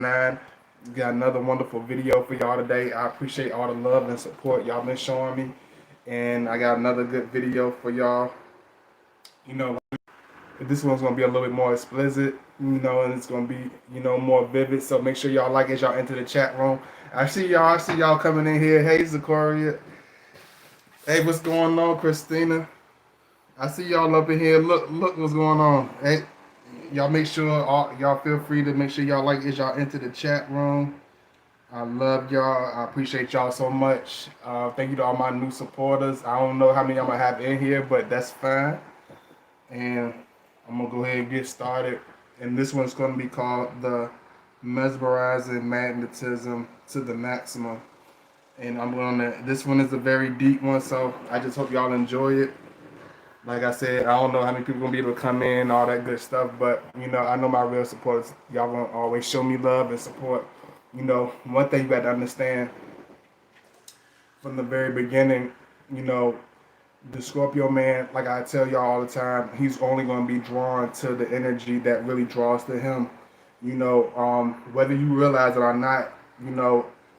9. Got another wonderful video for y'all today. I appreciate all the love and support y'all been showing me. And I got another good video for y'all. You know, this one's going to be a little bit more explicit, and it's going to be, more vivid. So make sure y'all like as y'all enter the chat room. I see y'all coming in here. Hey, Scorpio. Hey, what's going on, Christina? I see y'all up in here. Look what's going on. Hey, y'all make sure, y'all feel free to make sure y'all like as y'all enter the chat room. I love y'all. I appreciate y'all so much. Thank you to all my new supporters. I don't know how many I'm gonna have in here, but that's fine. And I'm gonna go ahead and get started. And this one's gonna be called the Mesmerizing Magnetism to the Maximum. And this one is a very deep one, so I just hope y'all enjoy it. Like I said, I don't know how many people gonna be able to come in, all that good stuff, but I know my real supporters. Y'all gonna always show me love and support. One thing you got to understand from the very beginning, you know, the Scorpio man, like I tell y'all all the time, he's only gonna be drawn to the energy that really draws to him. Whether you realize it or not,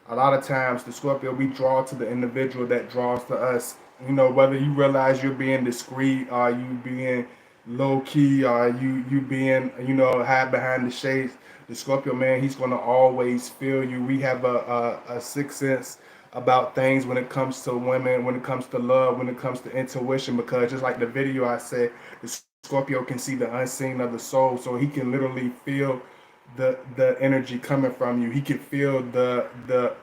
a lot of times the Scorpio, we draw to the individual that draws to us. Whether you realize you're being discreet, or you being low key, or you being, hide behind the shades, the Scorpio man, he's gonna always feel you. We have a sixth sense about things when it comes to women, when it comes to love, when it comes to intuition, because just like the video I said, the Scorpio can see the unseen of the soul, so he can literally feel the energy coming from you. He can feel the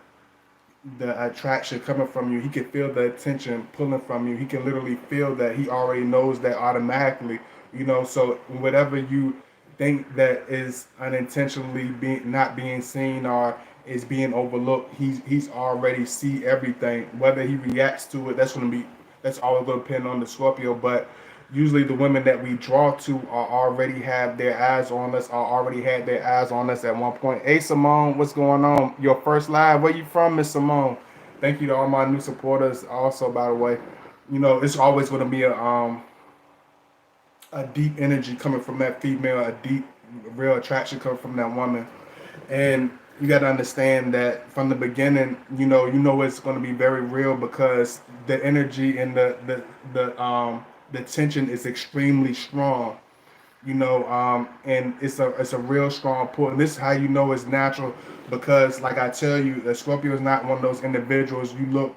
attraction coming from you. He can feel the attention pulling from you. He can literally feel that. He already knows that automatically. So whatever you think that is unintentionally not being seen or is being overlooked, he's already see everything. Whether he reacts to it, that's always going to depend on the Scorpio. But usually the women that we draw to are already have their eyes on us, or already had their eyes on us at one point. Hey Simone, what's going on? Your first live, where you from, Miss Simone? Thank you to all my new supporters. Also, by the way, it's always going to be a deep energy coming from that female, a deep, real attraction coming from that woman. And you got to understand that from the beginning, it's going to be very real, because the energy and the tension is extremely strong. And it's a real strong pull. And this is how you know it's natural, because like I tell you, the Scorpio is not one of those individuals you look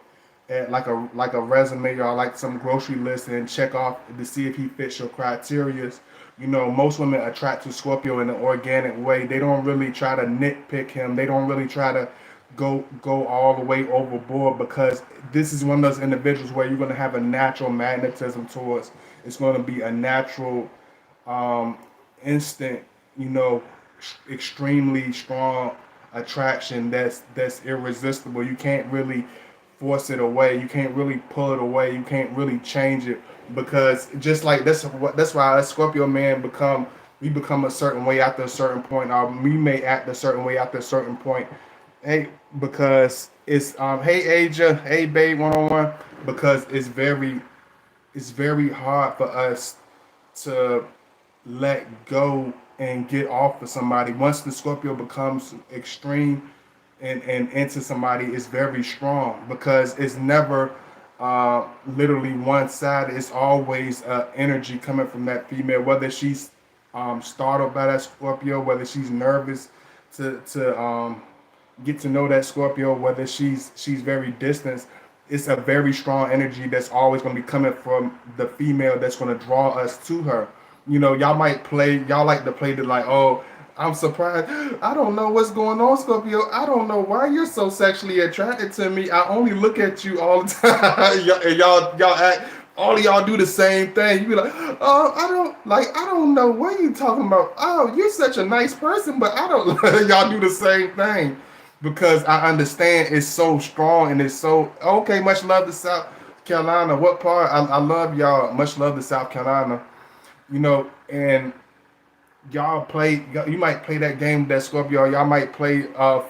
at like a resume or like some grocery list and check off to see if he fits your criteria. Most women attract to Scorpio in an organic way. They don't really try to nitpick him. They don't really try to go all the way overboard, because this is one of those individuals where you're going to have a natural magnetism towards. It's going to be a natural, instant, extremely strong attraction that's irresistible. You can't really force it away. You can't really pull it away. You can't really change it, because just like that's why a Scorpio man we become a certain way after a certain point, or we may act a certain way after a certain point. Hey, because it's hey Asia, hey babe 101, because it's very hard for us to let go and get off of somebody. Once the Scorpio becomes extreme and into somebody, it's very strong, because it's never literally one side. It's always energy coming from that female, whether she's startled by that Scorpio, whether she's nervous to get to know that Scorpio, whether she's very distant. It's a very strong energy that's always going to be coming from the female that's going to draw us to her. Y'all like to play the like, oh, I'm surprised. I don't know what's going on, Scorpio. I don't know why you're so sexually attracted to me. I only look at you all the time. y'all act, all of y'all do the same thing. You be like, oh, I don't know what you talking about. Oh, you're such a nice person, but I don't. Y'all do the same thing, because I understand it's so strong and it's so okay. Much love to South Carolina. What part? I love y'all. Much love to South Carolina. And you might play that game with that Scorpio. Y'all might play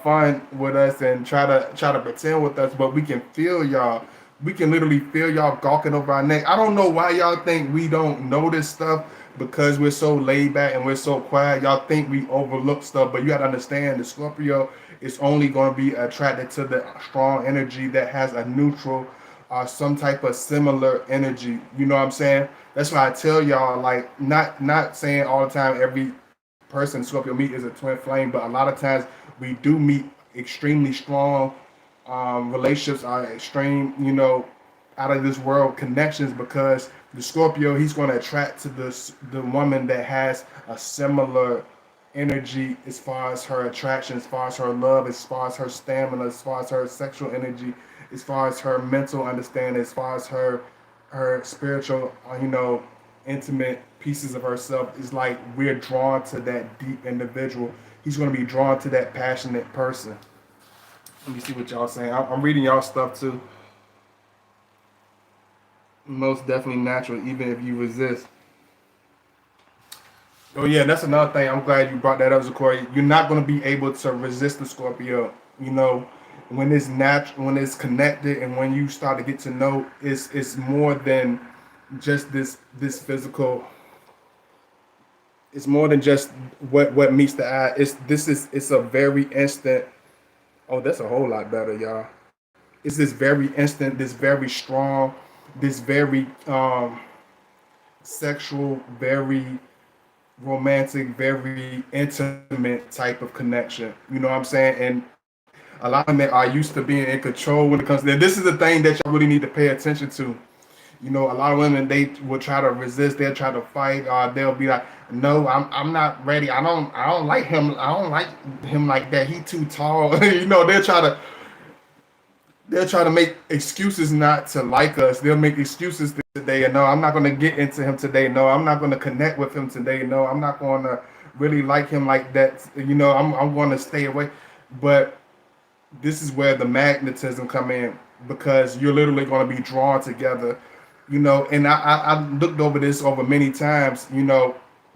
fun with us and try to pretend with us, but we can feel y'all. We can literally feel y'all gawking over our neck. I don't know why y'all think we don't know this stuff, because we're so laid back and we're so quiet, y'all think we overlook stuff, but you gotta understand the Scorpio is only gonna be attracted to the strong energy that has a neutral or some type of similar energy. You know what I'm saying? That's why I tell y'all, like, not saying all the time every person Scorpio meet is a twin flame, but a lot of times we do meet extremely strong relationships, are extreme, out of this world connections, because the Scorpio, he's going to attract to the woman that has a similar energy as far as her attraction, as far as her love, as far as her stamina, as far as her sexual energy, as far as her mental understanding, as far as her spiritual, intimate pieces of herself. Is like we're drawn to that deep individual. He's going to be drawn to that passionate person. Let me see what y'all saying. I'm reading y'all stuff too. Most definitely natural, even if you resist. Oh yeah, that's another thing. I'm glad you brought that up, Zachary. You're not going to be able to resist the Scorpio. When it's natural, when it's connected, and when you start to get to know, it's more than just this physical. It's more than just what meets the eye. It's a very instant. Oh, that's a whole lot better, y'all. It's this very instant, this very strong, this very sexual, very romantic, very intimate type of connection. You know what I'm saying? And a lot of men are used to being in control when it comes to that. This is the thing that y'all really need to pay attention to. A lot of women, they will try to resist, they'll try to fight, or they'll be like, no, I'm not ready. I don't like him. I don't like him like that. He too tall. They'll try to make excuses not to like us. They'll make excuses today. And no, I'm not going to get into him today. No, I'm not going to connect with him today. No, I'm not going to really like him like that. I'm going to stay away. But this is where the magnetism come in, because you're literally going to be drawn together. And I looked over this over many times.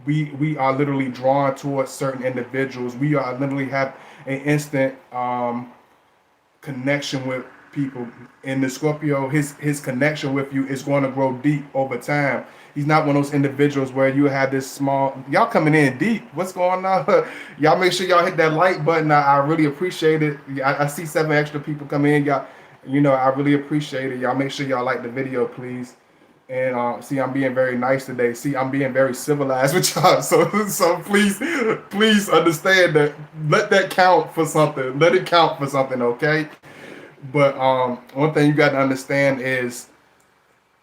We are literally drawn towards certain individuals. We are literally have an instant connection with people. In the Scorpio, his connection with you is going to grow deep over time. He's not one of those individuals where you have this small. Y'all coming in deep. What's going on? Y'all make sure y'all hit that like button. I really appreciate it. I see 7 extra people coming in. Y'all, I really appreciate it. Y'all make sure y'all like the video, please. And see, I'm being very nice today. See, I'm being very civilized with y'all. So please understand that. Let that count for something. Let it count for something, okay? But one thing you got to understand is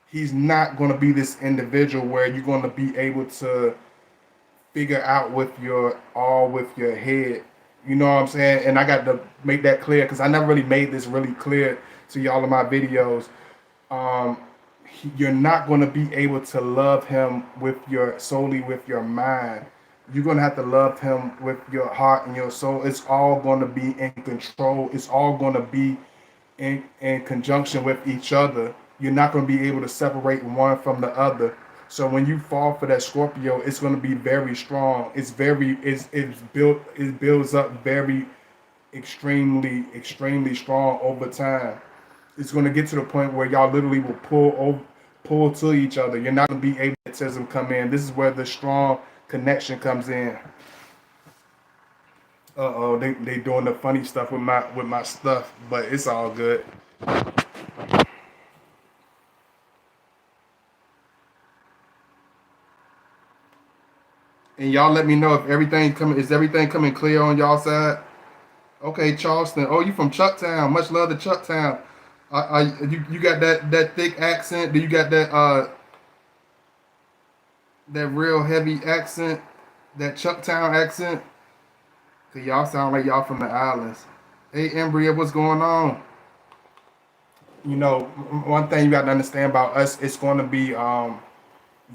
he's not going to be this individual where you're going to be able to figure out with your head. You know what I'm saying? And I got to make that clear, because I never really made this really clear to y'all in my videos. You're not going to be able to love him solely with your mind. You're going to have to love him with your heart and your soul. It's all going to be in control. It's all going to be in conjunction with each other. You're not going to be able to separate one from the other. So when you fall for that Scorpio, it's going to be very strong. It builds up very extremely strong over time. It's going to get to the point where y'all literally will pull to each other. You're not going to be able to come in. This is where the strong connection comes in. They doing the funny stuff with my stuff, but it's all good. And y'all let me know if everything coming clear on y'all side. Okay, Charleston. Oh, you from Chucktown. Much love to Chucktown. You got that thick accent? Do you got that real heavy accent? That Chucktown accent? Cause y'all sound like y'all from the islands. Hey, Embria, what's going on? One thing you got to understand about us, it's going to be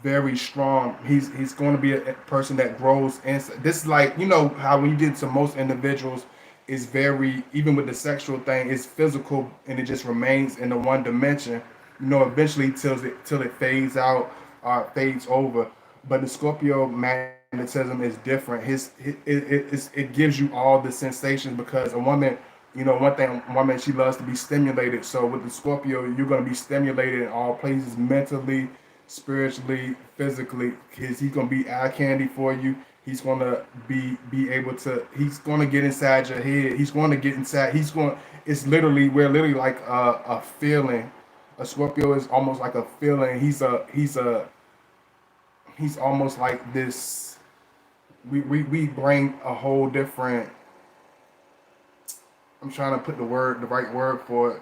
very strong. He's going to be a person that grows inside. This is like, how when you get to most individuals, is very, even with the sexual thing, it's physical and it just remains in the one dimension. Eventually till it fades out or fades over. But the Scorpio magnetism is different. It gives you all the sensations, because a woman, a woman, she loves to be stimulated. So with the Scorpio, you're going to be stimulated in all places, mentally, spiritually, physically. He's gonna be eye candy for you. He's gonna be able to. He's gonna get inside your head. He's gonna get inside. He's going. It's literally we're literally like a feeling. A Scorpio is almost like a feeling. He's almost like this. We bring a whole different. I'm trying to put the right word for it.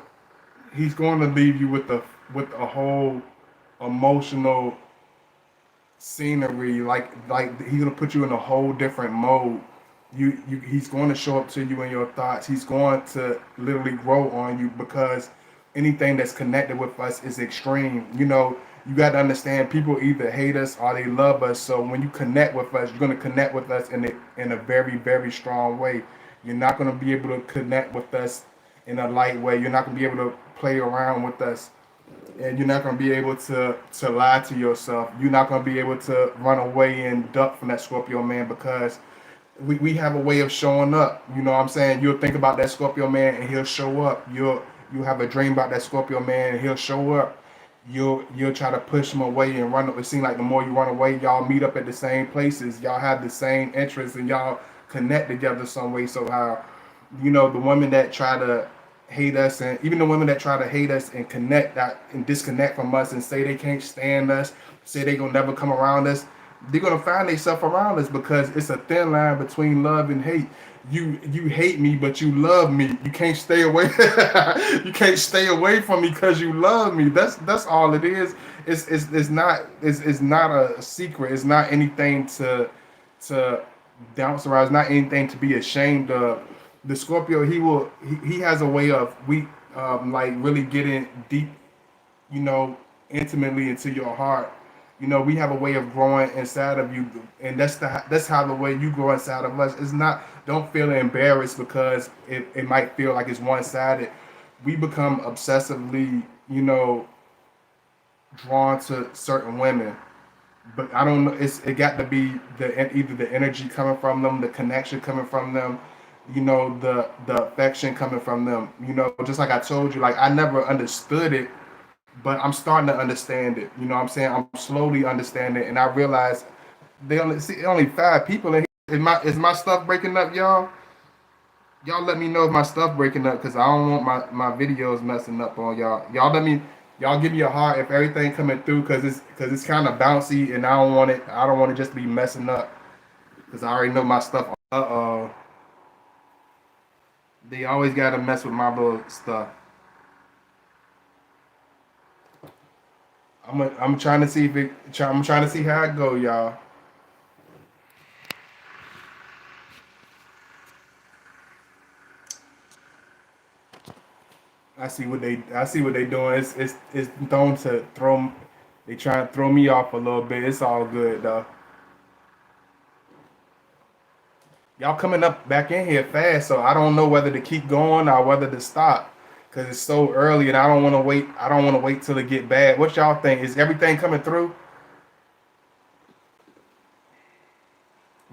He's going to leave you with a whole emotional scenery. Like he's gonna put you in a whole different mode. He's going to show up to you in your thoughts. He's going to literally grow on you because anything that's connected with us is extreme. You got to understand people either hate us or they love us. So when you connect with us, you're going to connect with us in a very, very strong way. You're not going to be able to connect with us in a light way. You're not going to be able to play around with us. And you're not going to be able to lie to yourself. You're not going to be able to run away and duck from that Scorpio man because we have a way of showing up. You know what I'm saying? You'll think about that Scorpio man and he'll show up. You have a dream about that Scorpio man and he'll show up. You'll try to push him away and run. It seems like the more you run away, y'all meet up at the same places. Y'all have the same interests and y'all connect together some way. So how, the women that try to hate us, and even the women that try to hate us and connect that and disconnect from us and say they can't stand us, say they gonna never come around us, they're gonna find themselves around us because it's a thin line between love and hate. You hate me, but you love me. You can't stay away. You can't stay away from me because you love me. That's all it is. It's not a secret. It's not anything to bounce around. It's not anything to be ashamed of. The Scorpio, he has a way of like really getting deep, intimately into your heart. We have a way of growing inside of you, and that's how the way you grow inside of us. It's not. Don't feel embarrassed because it might feel like it's one sided. We become obsessively, drawn to certain women, but I don't know. It got to be either the energy coming from them, the connection coming from them, the affection coming from them. Just like I told you, like I never understood it, but I'm starting to understand it. You know what I'm saying? I'm slowly understanding it, and I realize they only 5 people in here. Is my stuff breaking up, y'all? Y'all let me know if my stuff breaking up because I don't want my videos messing up on y'all. Y'all give me a heart if everything coming through because it's kind of bouncy and I don't want it just to be messing up because I already know my stuff. They always gotta mess with my little stuff. I'm trying to see I'm trying to see how it go, y'all. I see what they doing. It's thrown to throw. They trying to throw me off a little bit. It's all good though. Y'all coming up back in here fast, so I don't know whether to keep going or whether to stop because it's so early and I don't want to wait. I don't want to wait till it get bad. What y'all think? Is everything coming through?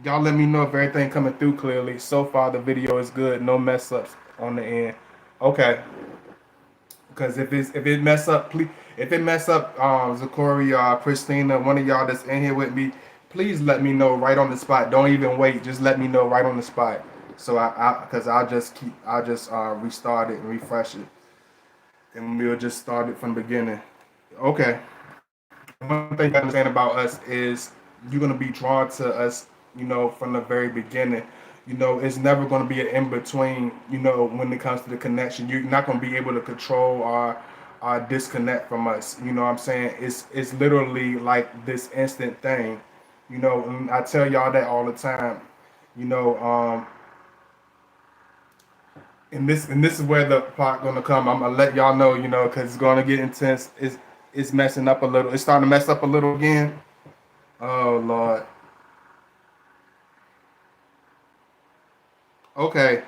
Y'all let me know if everything coming through clearly. So far the video is good. No mess ups on the end. Okay. Because if it mess up, please, if it mess up, Zachary, Christina, one of y'all that's in here with me, please let me know right on the spot. Don't even wait. Just let me know right on the spot. So because I'll just restart it and refresh it, and we'll just start it from the beginning. Okay. One thing you understand about us is you're gonna be drawn to us, from the very beginning. It's never gonna be an in between. When it comes to the connection, you're not gonna be able to control or disconnect from us. You know what I'm saying? It's literally like this instant thing. And I tell y'all that all the time. You know, and this is where the part gonna come. I'm gonna let y'all know, because it's gonna get intense. It's messing up a little. It's starting to mess up a little again. Oh Lord. Okay.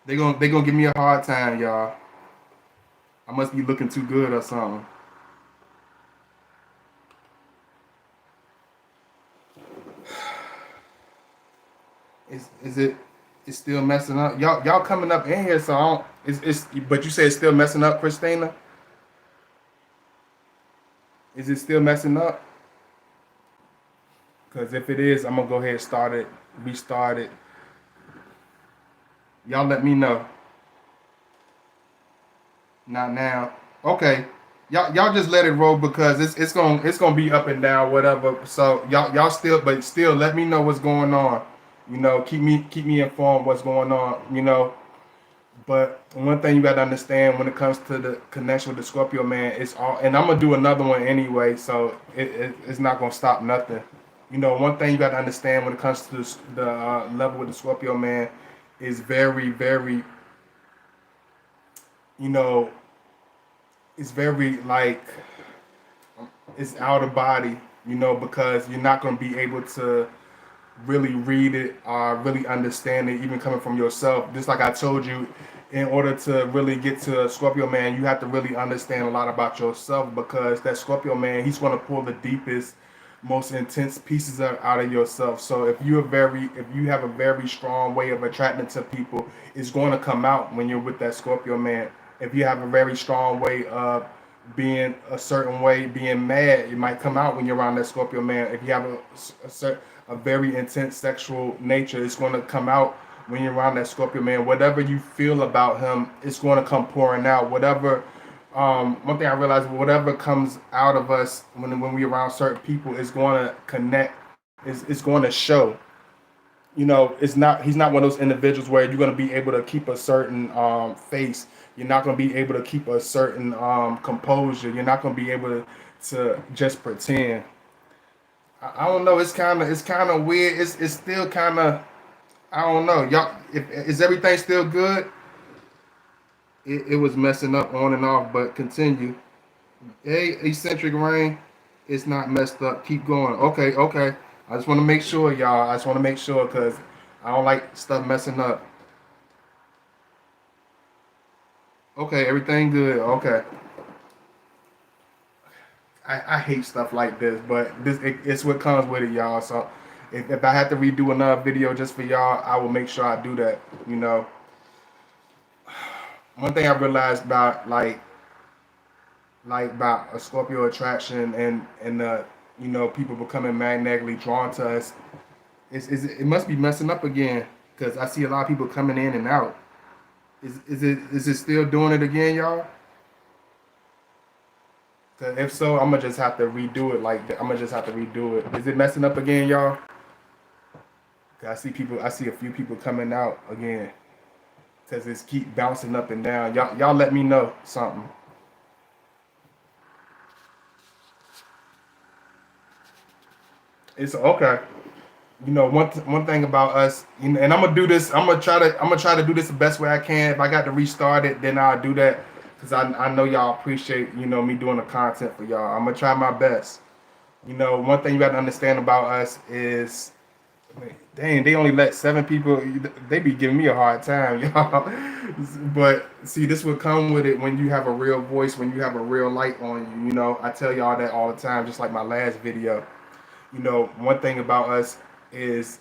They gonna give me a hard time, y'all. I must be looking too good or something. Is it? It's still messing up. Y'all coming up in here, so I don't. But you say it's still messing up, Christina. Is it still messing up? Because if it is, I'm gonna go ahead and start it, restart it. Y'all let me know. Not now. Okay. Y'all just let it roll because it's gonna be up and down, whatever. So y'all still, but still let me know what's going on. Keep me informed what's going on, But one thing you gotta understand when it comes to the connection with the Scorpio man, it's all, and I'm gonna do another one anyway, so it's not gonna stop nothing. One thing you gotta understand when it comes to the level with the Scorpio man is very, very, you know, it's very like it's out of body, because you're not gonna be able to really read it or really understand it, even coming from yourself. Just like I told you, in order to really get to a Scorpio man, you have to really understand a lot about yourself because that Scorpio man, he's going to pull the deepest, most intense pieces out of yourself. So if you have a very strong way of attracting to people, it's going to come out when you're with that Scorpio man. If you have a very strong way of being a certain way, being mad, it might come out when you're around that Scorpio man. If you have a very intense sexual nature, it's going to come out when you're around that Scorpio man. Whatever you feel about him, it's going to come pouring out. One thing I realized, whatever comes out of us when we around certain people is going to connect. It's going to show. He's not one of those individuals where you're going to be able to keep a certain face. You're not going to be able to keep a certain composure. You're not going to be able to just pretend. I don't know. It's kind of weird. It's still kind of, I don't know. Y'all, is everything still good? It was messing up on and off, but continue. Hey, eccentric rain, it's not messed up. Keep going. Okay, okay. I just want to make sure, y'all. I just want to make sure because I don't like stuff messing up. Okay, everything good. Okay. I hate stuff like this, but it's what comes with it, y'all. So if I have to redo another video just for y'all, I will make sure I do that. One thing I realized about about a Scorpio attraction and people becoming magnetically drawn to us is it must be messing up again because I see a lot of people coming in and out. Is it still doing it again, y'all? 'Cause if so, I'm gonna just have to redo it like that. I'm gonna just have to redo it. Is it messing up again, y'all? 'Cause I see a few people coming out again because it's keep bouncing up and down. Y'all let me know something. It's okay. One thing about us, and I'm gonna do this. I'm gonna try to do this the best way I can. If I got to restart it, then I'll do that because I know y'all appreciate me doing the content for y'all. I'm gonna try my best. One thing you got to understand about us is, dang, they only let 7 people. They be giving me a hard time, y'all. But see, this would come with it when you have a real voice, when you have a real light on you. I tell y'all that all the time, just like my last video. One thing about us is,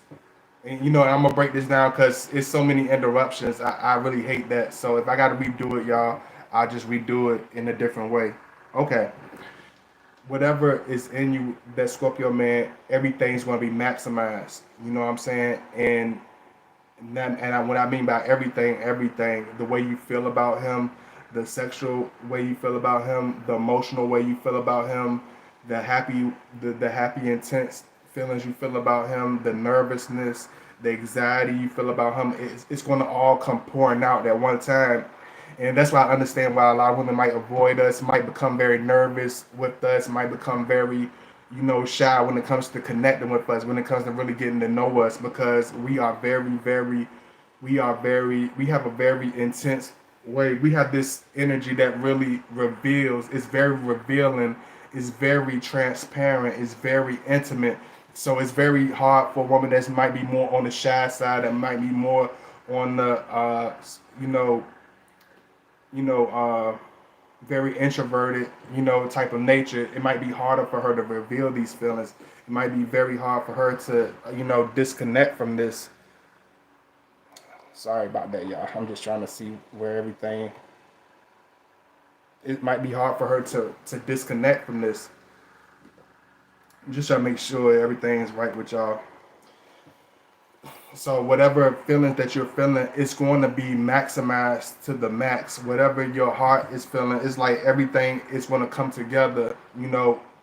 and I'm gonna break this down because it's so many interruptions. I really hate that. So if I gotta redo it, y'all, I'll just redo it in a different way. Okay. Whatever is in you, that Scorpio man, everything's gonna be maximized. You know what I'm saying? What I mean by everything, the way you feel about him, the sexual way you feel about him, the emotional way you feel about him, the happy intense feelings you feel about him, the nervousness, the anxiety you feel about him, it's going to all come pouring out at one time. And that's why I understand why a lot of women might avoid us, might become very nervous with us, might become very, shy when it comes to connecting with us, when it comes to really getting to know us, because we are very, very, we have a very intense way. We have this energy that really reveals, it's very revealing, it's very transparent, it's very intimate. So it's very hard for a woman that might be more on the shy side, that might be more on the, you know, very introverted, type of nature. It might be harder for her to reveal these feelings. It might be very hard for her to, disconnect from this. Sorry about that, y'all. I'm just trying to see where everything. It might be hard for her to disconnect from this. Just trying to make sure everything's right with y'all. So whatever feelings that you're feeling, it's going to be maximized to the max. Whatever your heart is feeling, it's like everything is going to come together.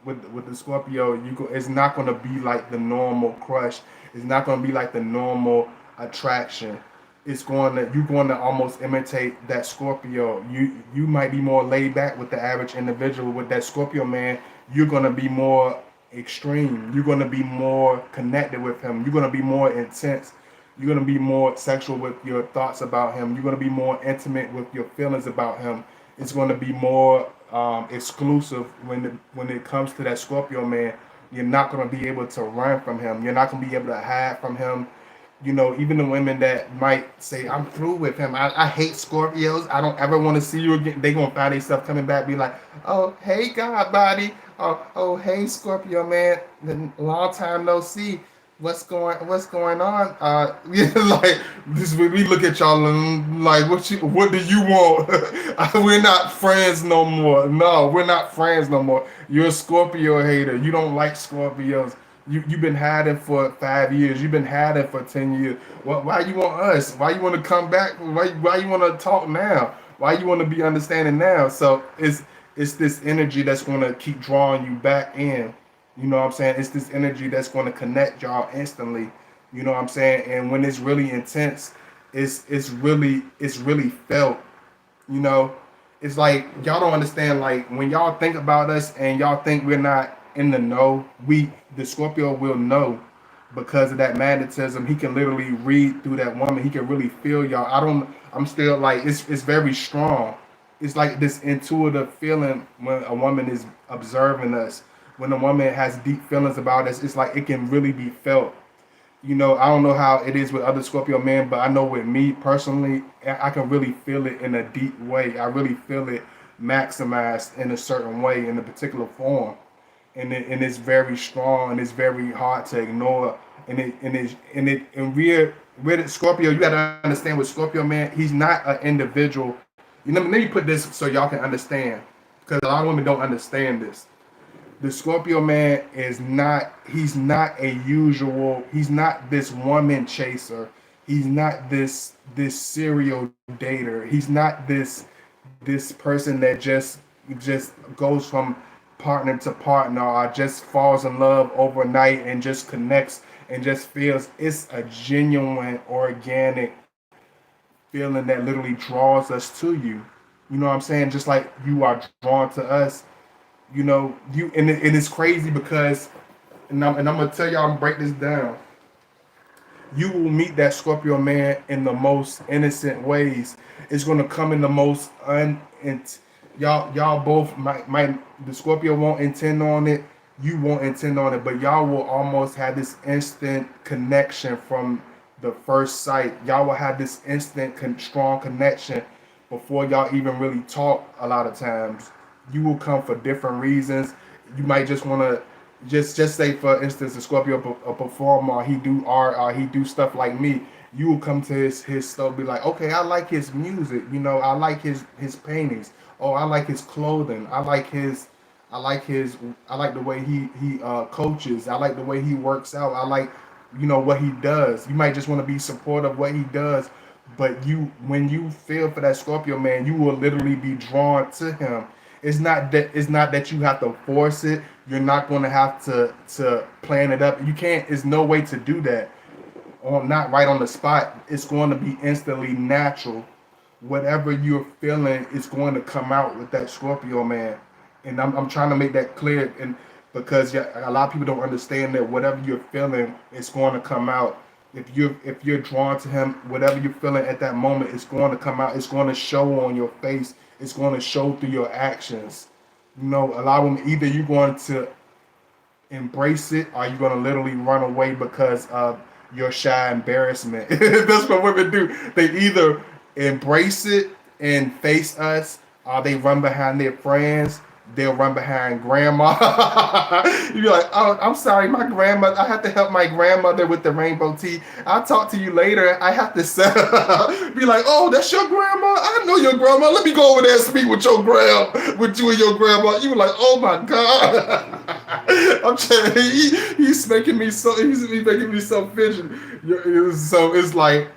With the Scorpio, it's not going to be like the normal crush. It's not going to be like the normal attraction. You're going to almost imitate that Scorpio. You might be more laid back with the average individual. With that Scorpio man, you're going to be more extreme. You're going to be more connected with him. You're going to be more intense. You're going to be more sexual with your thoughts about him. You're going to be more intimate with your feelings about him. It's going to be more exclusive when it comes to that Scorpio man. You're not going to be able to run from him. You're not going to be able to hide from him. Even the women that might say, I'm through with him. I hate Scorpios. I don't ever want to see you again. They going to find themselves coming back, be like, oh, hey, God, body. Oh, hey, Scorpio, man. Long time no see. What's going on? Like this, we look at y'all and like, what do you want? We're not friends no more. No, we're not friends no more. You're a Scorpio hater. You don't like Scorpios. You've been hiding for 5 years. You've been hiding for 10 years. Why you want us? Why you want to come back? Why you want to talk now? Why you want to be understanding now? So it's this energy that's going to keep drawing you back in. You know what I'm saying? It's this energy that's going to connect y'all instantly. You know what I'm saying? And when it's really intense, it's really felt. You know, it's like y'all don't understand. Like when y'all think about us and y'all think we're not in the know, the Scorpio will know because of that magnetism. He can literally read through that woman. He can really feel y'all. I'm still like it's very strong. It's like this intuitive feeling when a woman is observing us. When a woman has deep feelings about us, it's like it can really be felt. I don't know how it is with other Scorpio men, but I know with me personally, I can really feel it in a deep way. I really feel it maximized in a certain way, in a particular form, and it's very strong and it's very hard to ignore. And we're Scorpio. You got to understand with Scorpio man, he's not an individual. Let me put this so y'all can understand, because a lot of women don't understand this. The Scorpio man he's not this woman chaser. He's not this serial dater. He's not this person that just goes from partner to partner or just falls in love overnight and just connects and just feels. It's a genuine organic feeling that literally draws us to you. You know what I'm saying? Just like you are drawn to us. And it's crazy because, and I'm gonna tell y'all, I'm gonna break this down. You will meet that Scorpio man in the most innocent ways. It's gonna come in the most y'all both might the Scorpio won't intend on it, you won't intend on it, but y'all will almost have this instant connection from the first sight. Y'all will have this instant strong connection before y'all even really talk. A lot of times you will come for different reasons. You might just want to just say, for instance, a Scorpio a performer, or he do art, or he do stuff like me. You will come to his stuff, be like, okay, I like his music. I like his paintings. Oh, I like his clothing. I like the way he coaches. I like the way he works out. I like what he does. You might just want to be supportive of what he does, but when you feel for that Scorpio man, you will literally be drawn to him. It's not that you have to force it. You're not going to have to plan it up. You can't. There's no way to do that. Not right on the spot. It's going to be instantly natural. Whatever you're feeling is going to come out with that Scorpio man. And I'm trying to make that clear, and because a lot of people don't understand that whatever you're feeling, it's going to come out. If you're drawn to him, whatever you're feeling at that moment, it's going to come out. It's going to show on your face. It's going to show through your actions. A lot of them, either you're going to embrace it or you're going to literally run away because of your shy embarrassment. That's what women do. They either embrace it and face us, or they run behind their friends. They'll run behind grandma. You'd be like, oh, I'm sorry, my grandmother. I have to help my grandmother with the rainbow tea. I'll talk to you later. I have to sell. Be like, oh, that's your grandma? I know your grandma. Let me go over there and speak with you and your grandma. You were like, oh my God. I'm trying. He's making me so. He's making me so fidgety. So it's like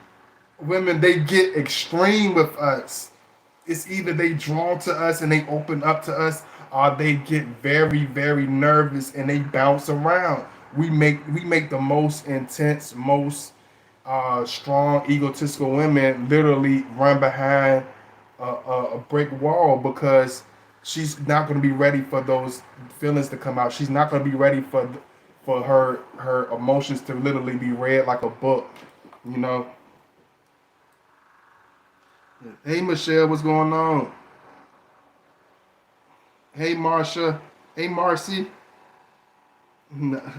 women. They get extreme with us. It's either they draw to us and they open up to us, or they get very, very nervous and they bounce around. We make the most intense, most strong, egotistical women literally run behind a brick wall because she's not going to be ready for those feelings to come out. She's not going to be ready for her emotions to literally be read like a book. You know. Hey Michelle, what's going on? Hey Marsha. Hey Marcy.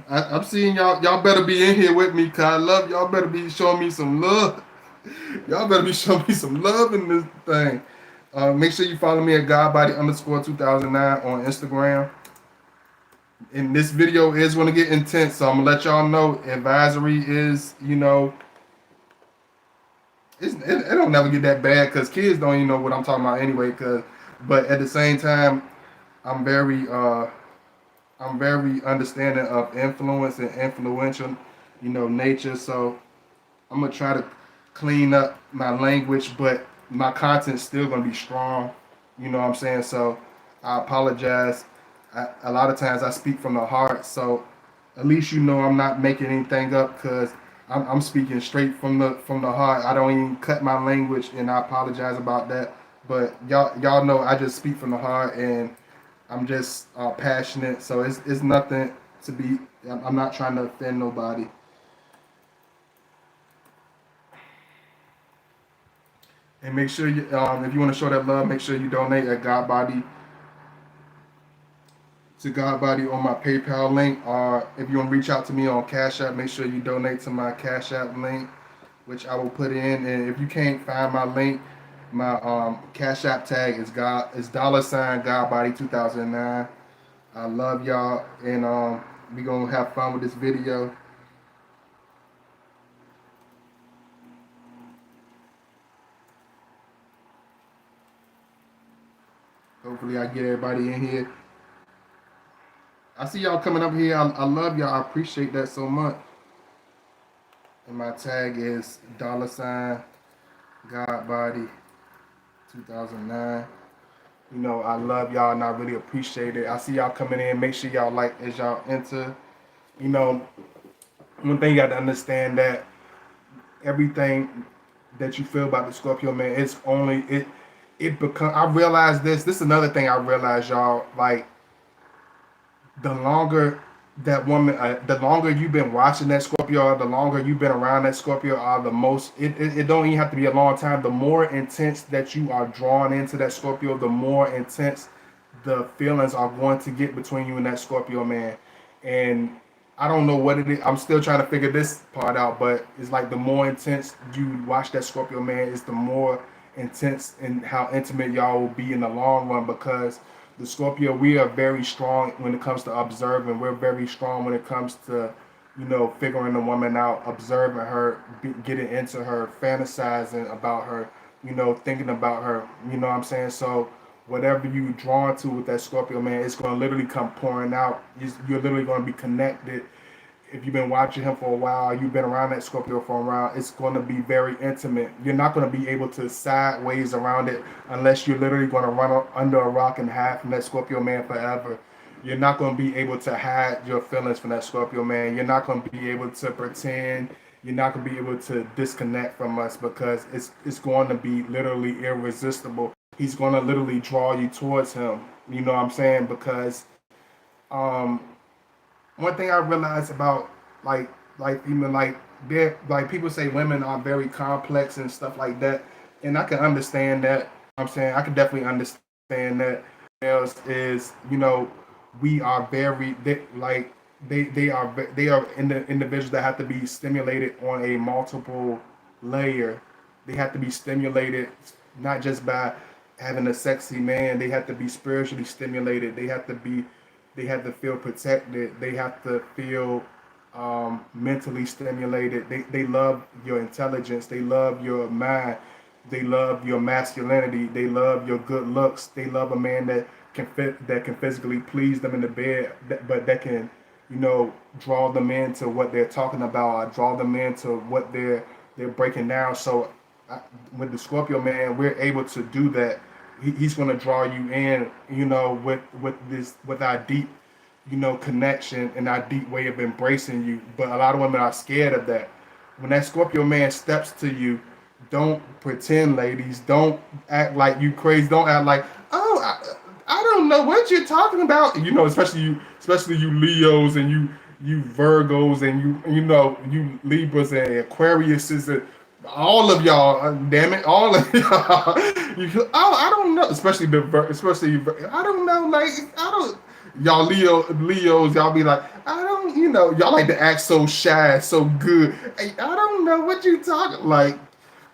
I'm seeing y'all. Y'all better be in here with me, cause I love y'all. Better be showing me some love. Y'all better be showing me some love in this thing. Make sure you follow me at Godbody_2009 on Instagram. And this video is going to get intense, so I'm gonna let y'all know. Advisory is, it don't never get that bad because kids don't even know what I'm talking about anyway. But at the same time, I'm very understanding of influence and influential, nature. So I'm gonna try to clean up my language, but my content's still gonna be strong. You know what I'm saying? So I apologize. A lot of times I speak from the heart, so at least I'm not making anything up because I'm speaking straight from the heart. I don't even cut my language, and I apologize about that. But y'all know I just speak from the heart, and I'm just passionate. So it's nothing to be. I'm not trying to offend nobody. And make sure if you want to show that love, make sure you donate at Godbody on my PayPal link, or if you want to reach out to me on Cash App, make sure you donate to my Cash App link, which I will put in. And if you can't find my link, my Cash App tag is $$ 2009. I love y'all, and we gonna have fun with this video. Hopefully, I get everybody in here. I see y'all coming up here. I love y'all. I appreciate that so much. And my tag is $Godbody 2009. I love y'all and I really appreciate it. I see y'all coming in. Make sure y'all like as y'all enter. One thing you got to understand that everything that you feel about the Scorpio man, it's only it become. I realize this. This is another thing I realize, y'all. Like the longer that woman, the longer you've been watching that Scorpio, the longer you've been around that Scorpio, the most, it don't even have to be a long time. The more intense that you are drawn into that Scorpio, the more intense the feelings are going to get between you and that Scorpio man. And I don't know what it is. I'm still trying to figure this part out, but it's like the more intense you watch that Scorpio man, it's the more intense and how intimate y'all will be in the long run because the Scorpio, we are very strong when it comes to observing. We're very strong when it comes to, figuring the woman out, observing her, getting into her, fantasizing about her, thinking about her. You know what I'm saying? So whatever you drawn to with that Scorpio, man, it's going to literally come pouring out. You're literally going to be connected. If you've been watching him for a while, you've been around that Scorpio for a while, it's going to be very intimate. You're not going to be able to sideways around it unless you're literally going to run under a rock and hide from that Scorpio man forever. You're not going to be able to hide your feelings from that Scorpio man. You're not going to be able to pretend. You're not going to be able to disconnect from us because it's going to be literally irresistible. He's going to literally draw you towards him. You know what I'm saying? Because um, one thing I realized about even like people say women are very complex and stuff like that, and I can understand that. I'm saying I can definitely understand that. Else is we are very they are in the individuals that have to be stimulated on a multiple layer. They have to be stimulated not just by having a sexy man. They have to be spiritually stimulated. They have to feel protected. They have to feel mentally stimulated. They love your intelligence. They love your mind. They love your masculinity. They love your good looks. They love a man that that can physically please them in the bed, but that can, draw them into what they're talking about, or draw them into what they're breaking down. So with the Scorpio man, we're able to do that. He's going to draw you in, with our deep, connection and our deep way of embracing you. But a lot of women are scared of that. When that Scorpio man steps to you, don't pretend, ladies. Don't act like you crazy. Don't act like, oh, I don't know what you're talking about. Especially you Leos and you Virgos and you Libras and Aquariuses and all of y'all. Damn it, all of y'all. I don't know. I don't know. Like I don't. Y'all Leos, y'all be like, I don't, y'all like to act so shy, so good. Hey, I don't know what you talking like.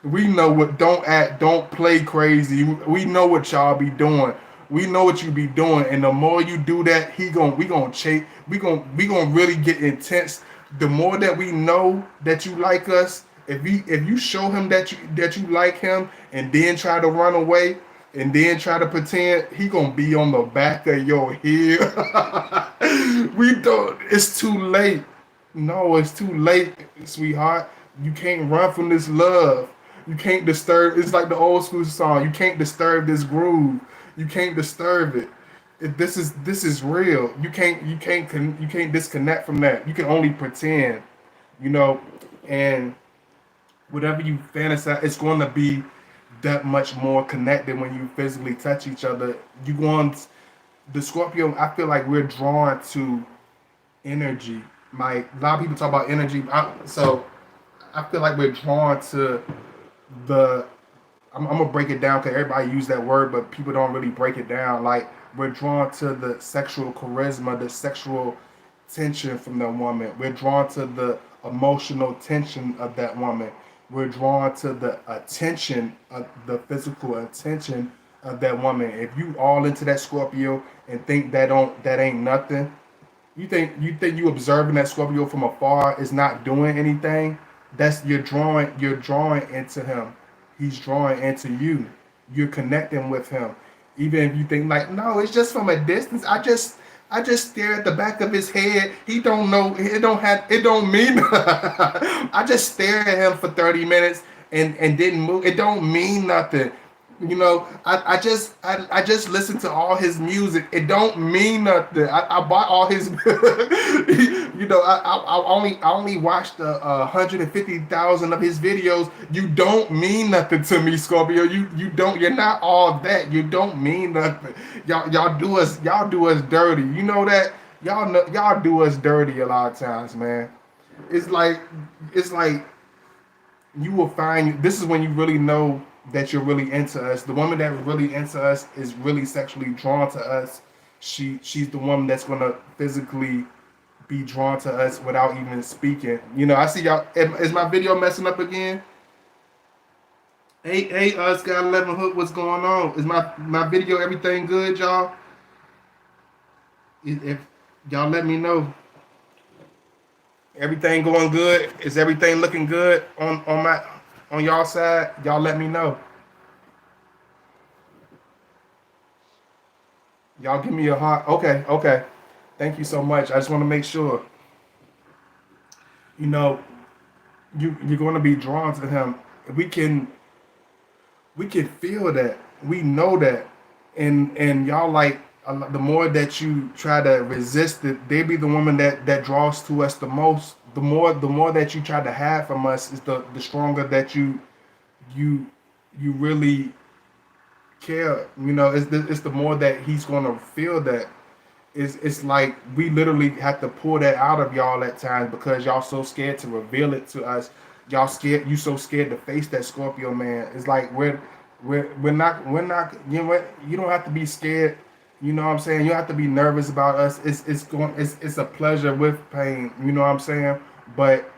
We know what. Don't play crazy. We know what y'all be doing. We know what you be doing, and the more you do that, we gonna chase. We gonna really get intense. The more that we know that you like us, if you show him that you like him, and then try to run away, and then try to pretend, he gonna be on the back of your head. We don't. It's too late. No, it's too late, sweetheart. You can't run from this love. You can't disturb. It's like the old school song. You can't disturb this groove. You can't disturb it. This is real. You can't disconnect from that. You can only pretend, you know, and whatever you fantasize, it's going to be that much more connected when you physically touch each other. You want the Scorpio. I feel like we're drawn to energy. Like a lot of people talk about energy, so I feel like we're drawn to the. I'm gonna break it down because everybody use that word, but people don't really break it down. Like we're drawn to the sexual charisma, the sexual tension from that woman. We're drawn to the emotional tension of that woman. We're drawn to the attention, of the physical attention of that woman. If you all into that Scorpio and think that ain't nothing, you observing that Scorpio from afar is not doing anything. That's you're drawing into him. He's drawing into you. You're connecting with him. Even if you think like, no, it's just from a distance. I just stare at the back of his head. He don't know. It don't mean. I just stare at him for 30 minutes and didn't move. It don't mean nothing. I just listened to all his music. It don't mean nothing. I bought all his. I only watched 150,000 of his videos. You don't mean nothing to me, Scorpio. You don't. You're not all that. You don't mean nothing. Y'all do us dirty. You know that. Y'all do us dirty a lot of times, man. It's like you will find. This is when you really know that you're really into us. The woman that really into us is really sexually drawn to us. She's the woman that's gonna physically be drawn to us without even speaking. I see y'all. Is my video messing up again? Hey, Scott 11 Hook, what's going on? Is my video everything good, y'all? If y'all let me know. Everything going good? Is everything looking good on y'all side? Y'all let me know. Y'all give me a heart. Okay. Thank you so much. I just want to make sure. You know, you're going to be drawn to him. We can feel that. We know that. And y'all like the more that you try to resist it, they be the woman that draws to us the most. The more that you try to have from us is the stronger that you really care. It's the more that he's gonna feel that. It's like we literally have to pull that out of y'all at times because y'all so scared to reveal it to us. Y'all scared. You so scared to face that Scorpio man. It's like we're not. You know what? You don't have to be scared. You know what I'm saying? You don't have to be nervous about us. It's a pleasure with pain. You know what I'm saying? But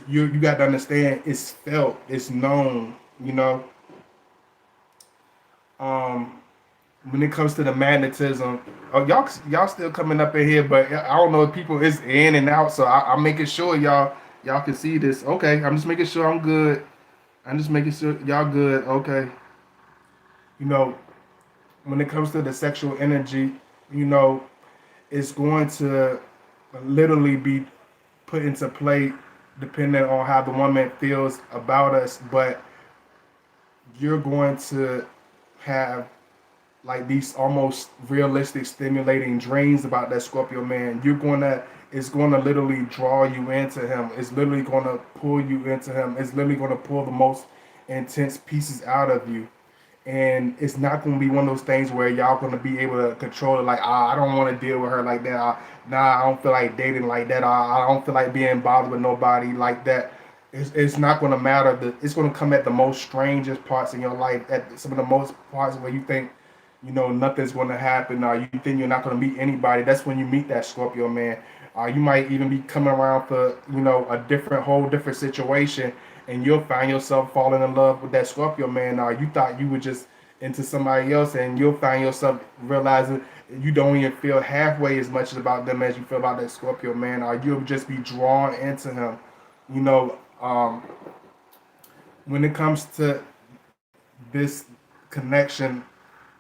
you got to understand. It's felt. It's known. Um, when it comes to the magnetism, oh y'all still coming up in here, but I don't know if people is in and out, so I'm making sure y'all can see this. Okay, I'm just making sure I'm good. I'm just making sure y'all good. Okay, you know when it comes to the sexual energy, you know, it's going to literally be put into play depending on how the woman feels about us. But you're going to have like these almost realistic, stimulating dreams about that Scorpio man. It's gonna literally draw you into him. It's literally gonna pull you into him. It's literally gonna pull the most intense pieces out of you. And it's not going to be one of those things where y'all going to be able to control it. Like, I don't want to deal with her like that. I don't feel like dating like that. I don't feel like being bothered with nobody like that. It's not going to matter. It's going to come at the most strangest parts in your life, at some of the most parts where you think, nothing's going to happen, or you think you're not going to meet anybody. That's when you meet that Scorpio man. You might even be coming around for, a whole different situation, and you'll find yourself falling in love with that Scorpio man. You thought you were just into somebody else, and you'll find yourself realizing you don't even feel halfway as much about them as you feel about that Scorpio man. You'll just be drawn into him. You know, when it comes to this connection,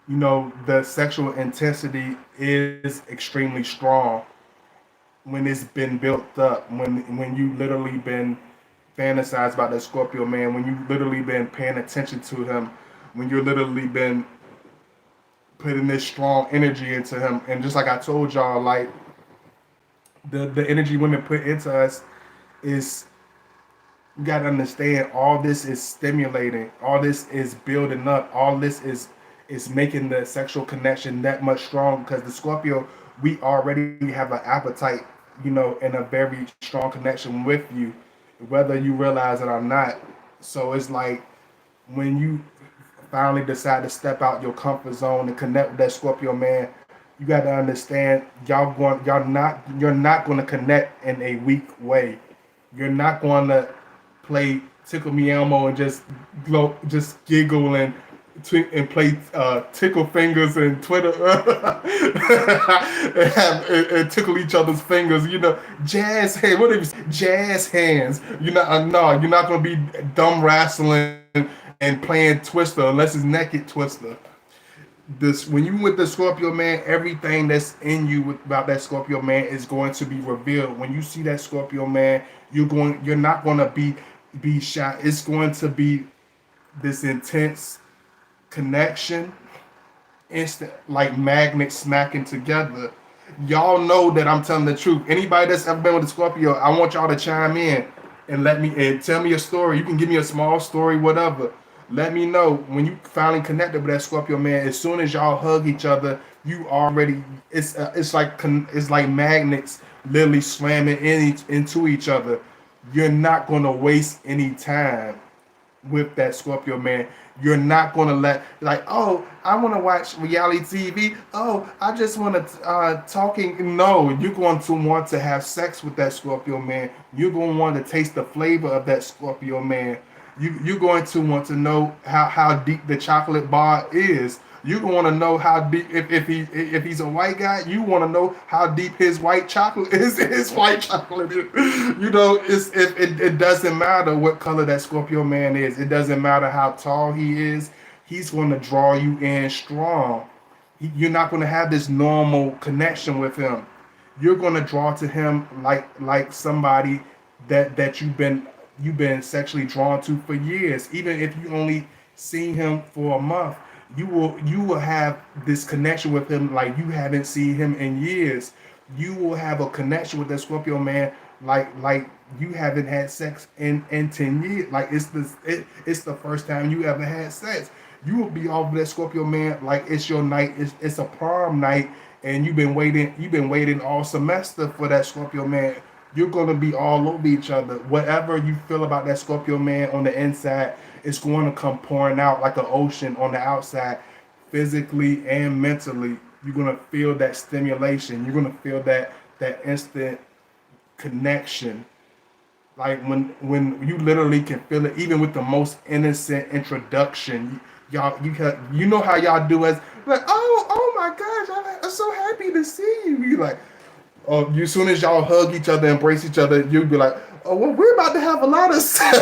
the sexual intensity is extremely strong when it's been built up, when you literally been fantasized about that Scorpio man, when you literally been paying attention to him, when you're literally been putting this strong energy into him. And just like I told y'all, like the energy women put into us is, you gotta understand, all this is stimulating, all this is building up, all this is making the sexual connection that much strong, because the Scorpio, we already have an appetite, and a very strong connection with you, whether you realize it or not. So it's like when you finally decide to step out your comfort zone and connect with that Scorpio man, you got to understand, you're not going to connect in a weak way. You're not going to play Tickle Me Elmo and just giggle and play tickle fingers and Twitter and tickle each other's fingers. Jazz hands. What if jazz hands? No, you're not gonna be dumb wrestling and playing Twister unless it's naked Twister. This, when you with the Scorpio man, everything that's in you about that Scorpio man is going to be revealed. When you see that Scorpio man, you're not gonna be shy. It's going to be this intense connection, instant, like magnets smacking together. Y'all know that I'm telling the truth. Anybody that's ever been with a Scorpio, I want y'all to chime in and tell me a story. You can give me a small story, whatever. Let me know when you finally connected with that Scorpio man. As soon as y'all hug each other, you already, it's like magnets literally slamming into each other. You're not gonna waste any time with that Scorpio man. You're not going to like, oh, I want to watch reality TV. Oh, I just want to talking. No, you're going to want to have sex with that Scorpio man. You're going to want to taste the flavor of that Scorpio man. You're going to want to know how deep the chocolate bar is. You want to know how deep, if he's a white guy, you want to know how deep his white chocolate is. His white chocolate is. It doesn't matter what color that Scorpio man is. It doesn't matter how tall he is. He's going to draw you in strong. You're not going to have this normal connection with him. You're going to draw to him like somebody that you've been sexually drawn to for years. Even if you only seen him for a month, you will have this connection with him like you haven't seen him in years. You will have a connection with that Scorpio man like you haven't had sex in 10 years. Like it's the first time you ever had sex. You will be off with that Scorpio man like it's your night. It's a prom night, and you've been waiting all semester for that Scorpio man. You're gonna be all over each other. Whatever you feel about that Scorpio man on the inside, it's going to come pouring out like an ocean on the outside, physically and mentally. You're gonna feel that stimulation. You're gonna feel that instant connection. Like when you literally can feel it, even with the most innocent introduction. You know how y'all do as like, oh my gosh, I'm so happy to see you. You like, oh, as soon as y'all hug each other, embrace each other, you'll be like, oh, well, we're about to have a lot of sex.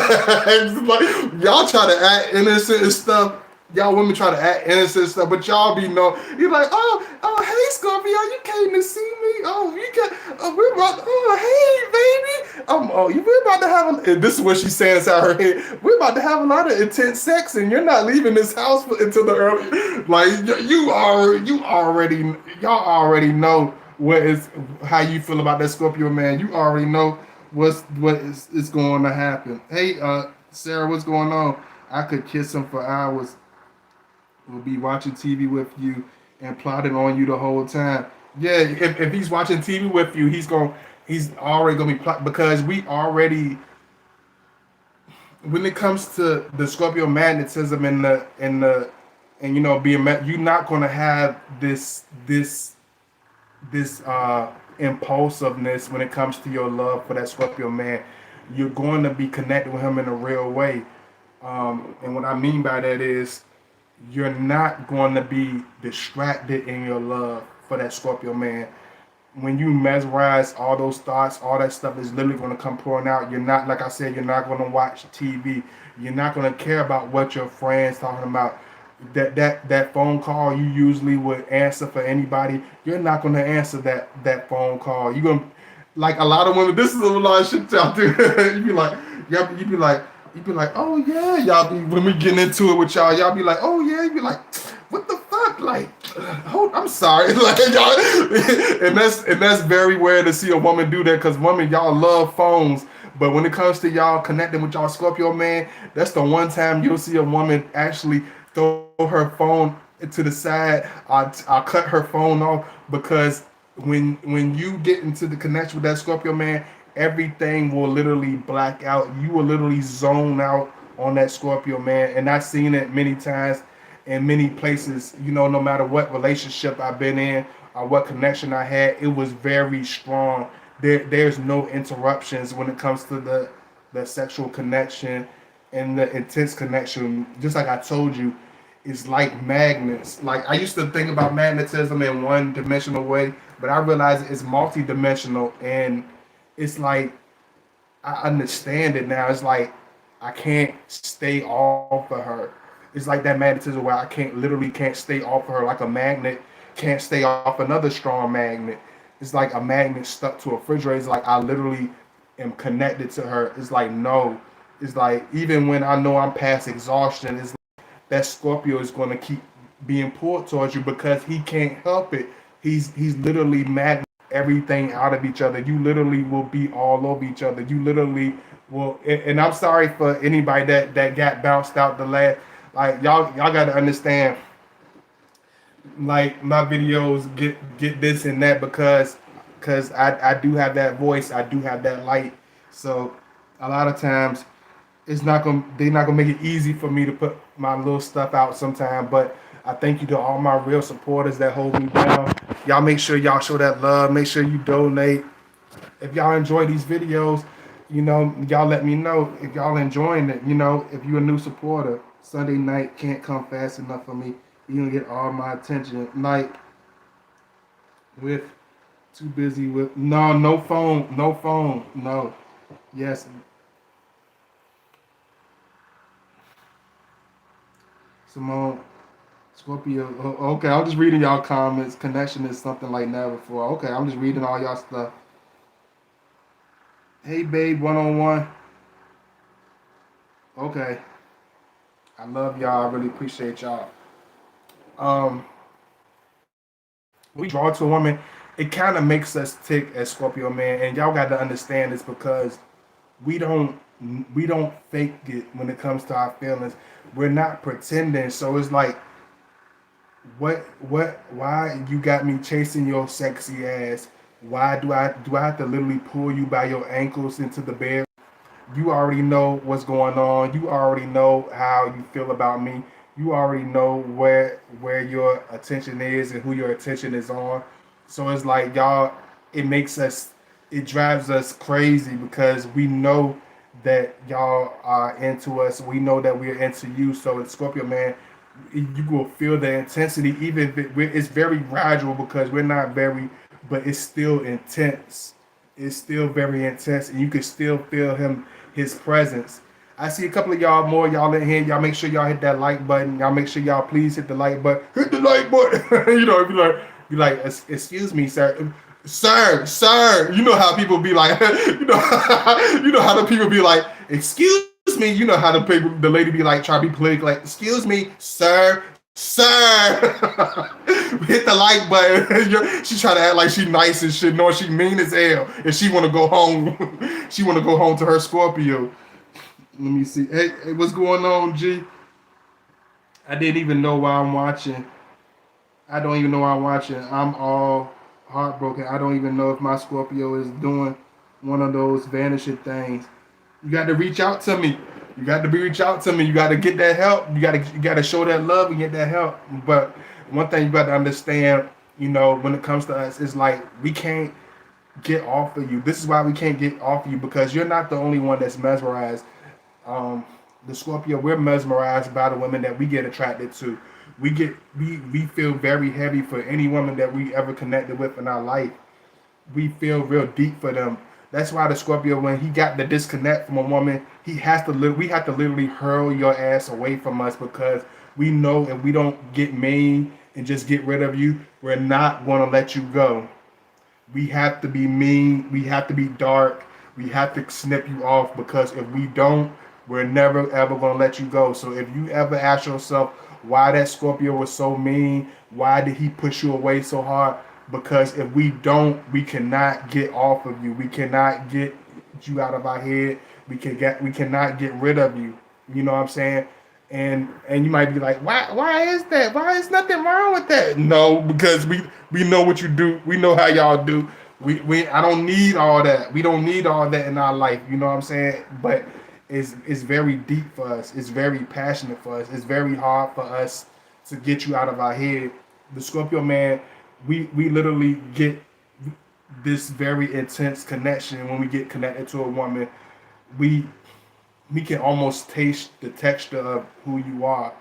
Like, y'all try to act innocent and stuff. y'all women try to act innocent and stuff, but y'all be know. You're like, hey Scorpio, you came to see me. Oh, you got, we're about, hey baby, we're about to have. And this is what she's saying inside her head. We're about to have a lot of intense sex, and you're not leaving this house until the early. Like y'all already know what is how you feel about that Scorpio man. You already know what is going to happen. Hey, Sarah, what's going on? I could kiss him for hours. We'll be watching TV with you and plotting on you the whole time. Yeah, if he's watching TV with you, he's already gonna be plot because we already when it comes to the Scorpio magnetism and being you're not gonna have this impulsiveness when it comes to your love for that Scorpio man. You're going to be connected with him in a real way. And what I mean by that is you're not going to be distracted in your love for that Scorpio man. When you mesmerize all those thoughts, all that stuff is literally going to come pouring out. You're not, like I said, you're not going to watch TV. You're not going to care about what your friends talking about. That phone call you usually would answer for anybody. You're not going to answer that phone call. You're going to, like a lot of women. This is a lot of shit y'all do. you be like, you be like, oh yeah, y'all be when we getting into it with y'all be like, oh yeah, you be like, what the fuck, like, hold, I'm sorry, like y'all, and that's very rare to see a woman do that because women y'all love phones, but when it comes to y'all connecting with y'all Scorpio man, that's the one time you'll see a woman actually throw her phone to the side. I'll cut her phone off because when you get into the connection with that Scorpio man, everything will literally black out. You will literally zone out on that Scorpio man. And I've seen it many times in many places. No matter what relationship I've been in or what connection I had, it was very strong. There's no interruptions when it comes to the sexual connection and the intense connection. Just like I told you, it's like magnets. Like I used to think about magnetism in one dimensional way, but I realized it's multi-dimensional, and it's like I understand it now. It's like I can't stay off of her. It's like that magnetism where I can't stay off of her like a magnet can't stay off another strong magnet. It's like a magnet stuck to a refrigerator. It's like I literally am connected to her. It's like no. It's like even when I know I'm past exhaustion, it's that Scorpio is going to keep being pulled towards you because he can't help it. He's literally magnet everything out of each other. You literally will be all over each other. You literally will. And I'm sorry for anybody that got bounced out the last. Like y'all got to understand. Like my videos get this and that because I do have that voice. I do have that light. So a lot of times they're not gonna make it easy for me to put my little stuff out sometime. But I thank you to all my real supporters that hold me down. Y'all make sure y'all show that love. Make sure you donate. If y'all enjoy these videos, y'all let me know if y'all enjoying it. If you're a new supporter, Sunday night can't come fast enough for me. You're gonna get all my attention. Like with too busy with no phone, no. Yes, Simone. Scorpio. Okay, I'm just reading y'all comments. Connection is something like never before. Okay, I'm just reading all y'all stuff. Hey, babe, one on one. Okay, I love y'all. I really appreciate y'all. Um, we draw to a woman. It kind of makes us tick as Scorpio man, and y'all got to understand this because we don't we don't fake it when it comes to our feelings. We're not pretending. So it's like why you got me chasing your sexy ass? Why do I have to literally pull you by your ankles into the bed? You already know what's going on. You already know how you feel about me. You already know where your attention is and who your attention is on. So it's like y'all, it makes us, it drives us crazy because we know that y'all are into us. We know that we're into you. So it's Scorpio man, you will feel the intensity, even if it's very gradual because we're not very, but it's still intense. It's still very intense, and you can still feel his presence. I see a couple of y'all more. Y'all in here. Y'all make sure y'all hit that like button. Y'all make sure y'all please hit the like button. Hit the like button. You know, if you like, excuse me, sir. Sir. You know how people be like, you know how the people be like, excuse me. You know how the lady be like, try to be political, like, excuse me, sir. Hit the like button. She try to act like she nice and shit, knowing she mean as hell, and she want to go home. She want to go home to her Scorpio. Let me see. Hey, what's going on, G? I didn't even know why I'm watching. I don't even know why I'm watching. I'm all heartbroken. I don't even know if my Scorpio is doing one of those vanishing things. You got to reach out to me. You got to reach out to me. You got to get that help. You got to show that love and get that help. But one thing you got to understand, when it comes to us, is like we can't get off of you. This is why we can't get off of you, because you're not the only one that's mesmerized. The Scorpio, we're mesmerized by the women that we get attracted to. We feel very heavy for any woman that we ever connected with in our life. We feel real deep for them. That's why the Scorpio, when he got the disconnect from a woman, we have to literally hurl your ass away from us, because we know if we don't get mean and just get rid of you, we're not going to let you go. We have to be mean. We have to be dark. We have to snip you off, because if we don't, we're never ever going to let you go. So if you ever ask yourself why that Scorpio was so mean, why did he push you away so hard? Because if we don't, we cannot get off of you. We cannot get you out of our head. We cannot get rid of you. You know what I'm saying? And you might be like, why is that? Why is nothing wrong with that? No, because we know what you do. We know how y'all do. I don't need all that. We don't need all that in our life. You know what I'm saying? But it's very deep for us. It's very passionate for us. It's very hard for us to get you out of our head. The Scorpio man, we literally get this very intense connection when we get connected to a woman. We can almost taste the texture of who you are.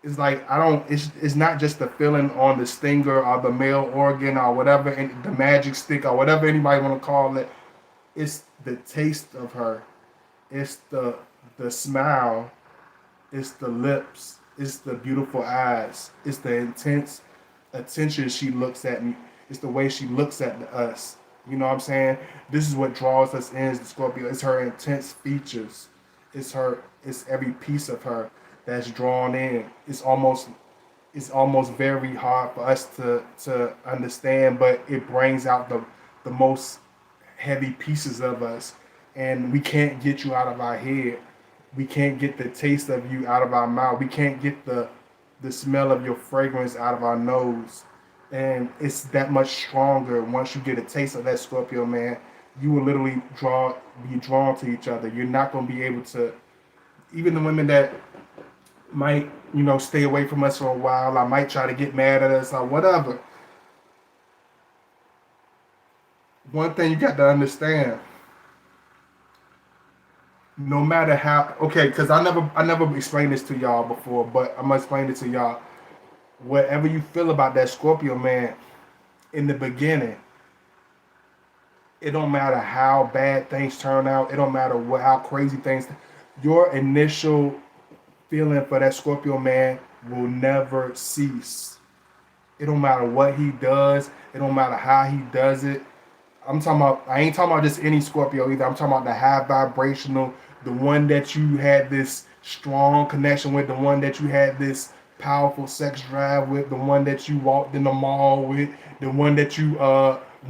It's like it's not just the feeling on the stinger or the male organ or whatever, and the magic stick or whatever anybody want to call it. It's the taste of her. It's the smile. It's the lips. It's the beautiful eyes. It's the intense attention she looks at me. It's the way she looks at us. You know what I'm saying? This is what draws us in as the Scorpio. It's her intense features. It's every piece of her that's drawn in. It's almost very hard for us to understand, but it brings out the most heavy pieces of us, and we can't get you out of our head. We can't get the taste of you out of our mouth. We can't get the smell of your fragrance out of our nose. And it's that much stronger once you get a taste of that Scorpio man. You will literally be drawn to each other. You're not going to be able to, even the women that might, stay away from us for a while, I might try to get mad at us or whatever. One thing you got to understand, no matter how, okay, because I never explained this to y'all before, but I'm going to explain it to y'all. Whatever you feel about that Scorpio man, in the beginning, it don't matter how bad things turn out. It don't matter how crazy things. Your initial feeling for that Scorpio man will never cease. It don't matter what he does. It don't matter how he does it. I ain't talking about just any Scorpio either. I'm talking about the high vibrational, the one that you had this strong connection with, the one that you had this powerful sex drive with, the one that you walked in the mall with, the one that you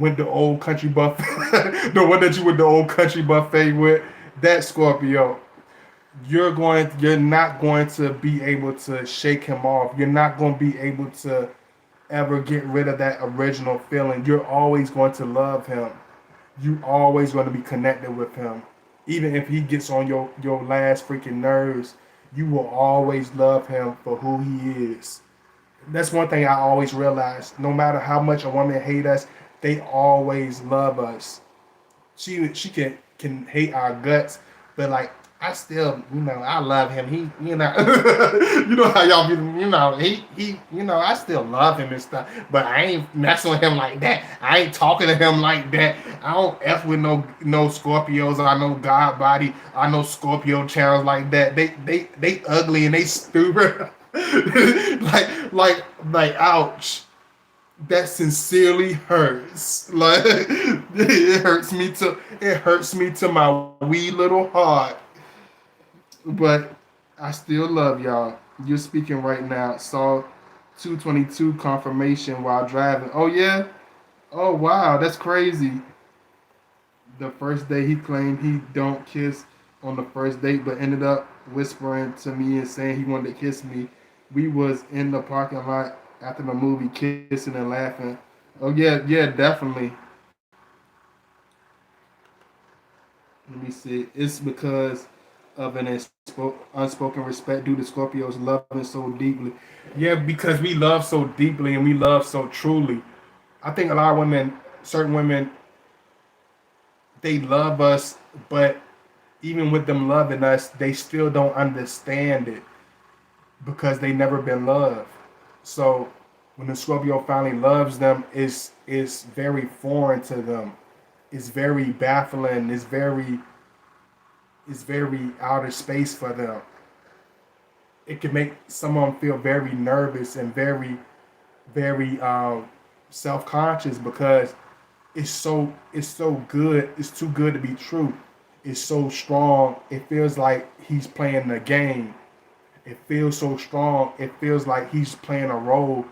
went to old country buffet, the one that you went to old country buffet with. That Scorpio, you're not going to be able to shake him off. You're not going to be able to ever get rid of that original feeling. You're always going to love him. You always going to be connected with him. Even if he gets on your last freaking nerves, you will always love him for who he is. That's one thing I always realized. No matter how much a woman hate us, they always love us. She can hate our guts, but like I still, I love him. He, you know how y'all be, I still love him and stuff. But I ain't messing with him like that. I ain't talking to him like that. I don't f with no Scorpios. I know God body. I know Scorpio channels like that. They ugly and they stupid. like, ouch. That sincerely hurts. Like it hurts me to my wee little heart. But I still love y'all. You're speaking right now. Saw 222 confirmation while driving. Oh yeah? Oh wow, that's crazy. The first day he claimed he don't kiss on the first date, but ended up whispering to me and saying he wanted to kiss me. We was in the parking lot after the movie, kissing and laughing. Oh yeah, definitely. Let me see. It's because of an unspoken respect due to Scorpios loving so deeply. Yeah, because we love so deeply and we love so truly. I think a lot of women, certain women, they love us, but even with them loving us, they still don't understand it because they never been loved. So when the Scorpio finally loves them, it's very foreign to them. It's very baffling. It's very outer space for them. It can make someone feel very nervous and very self conscious because it's so good. It's too good to be true. It's so strong. It feels like he's playing the game. It feels so strong. It feels like he's playing a role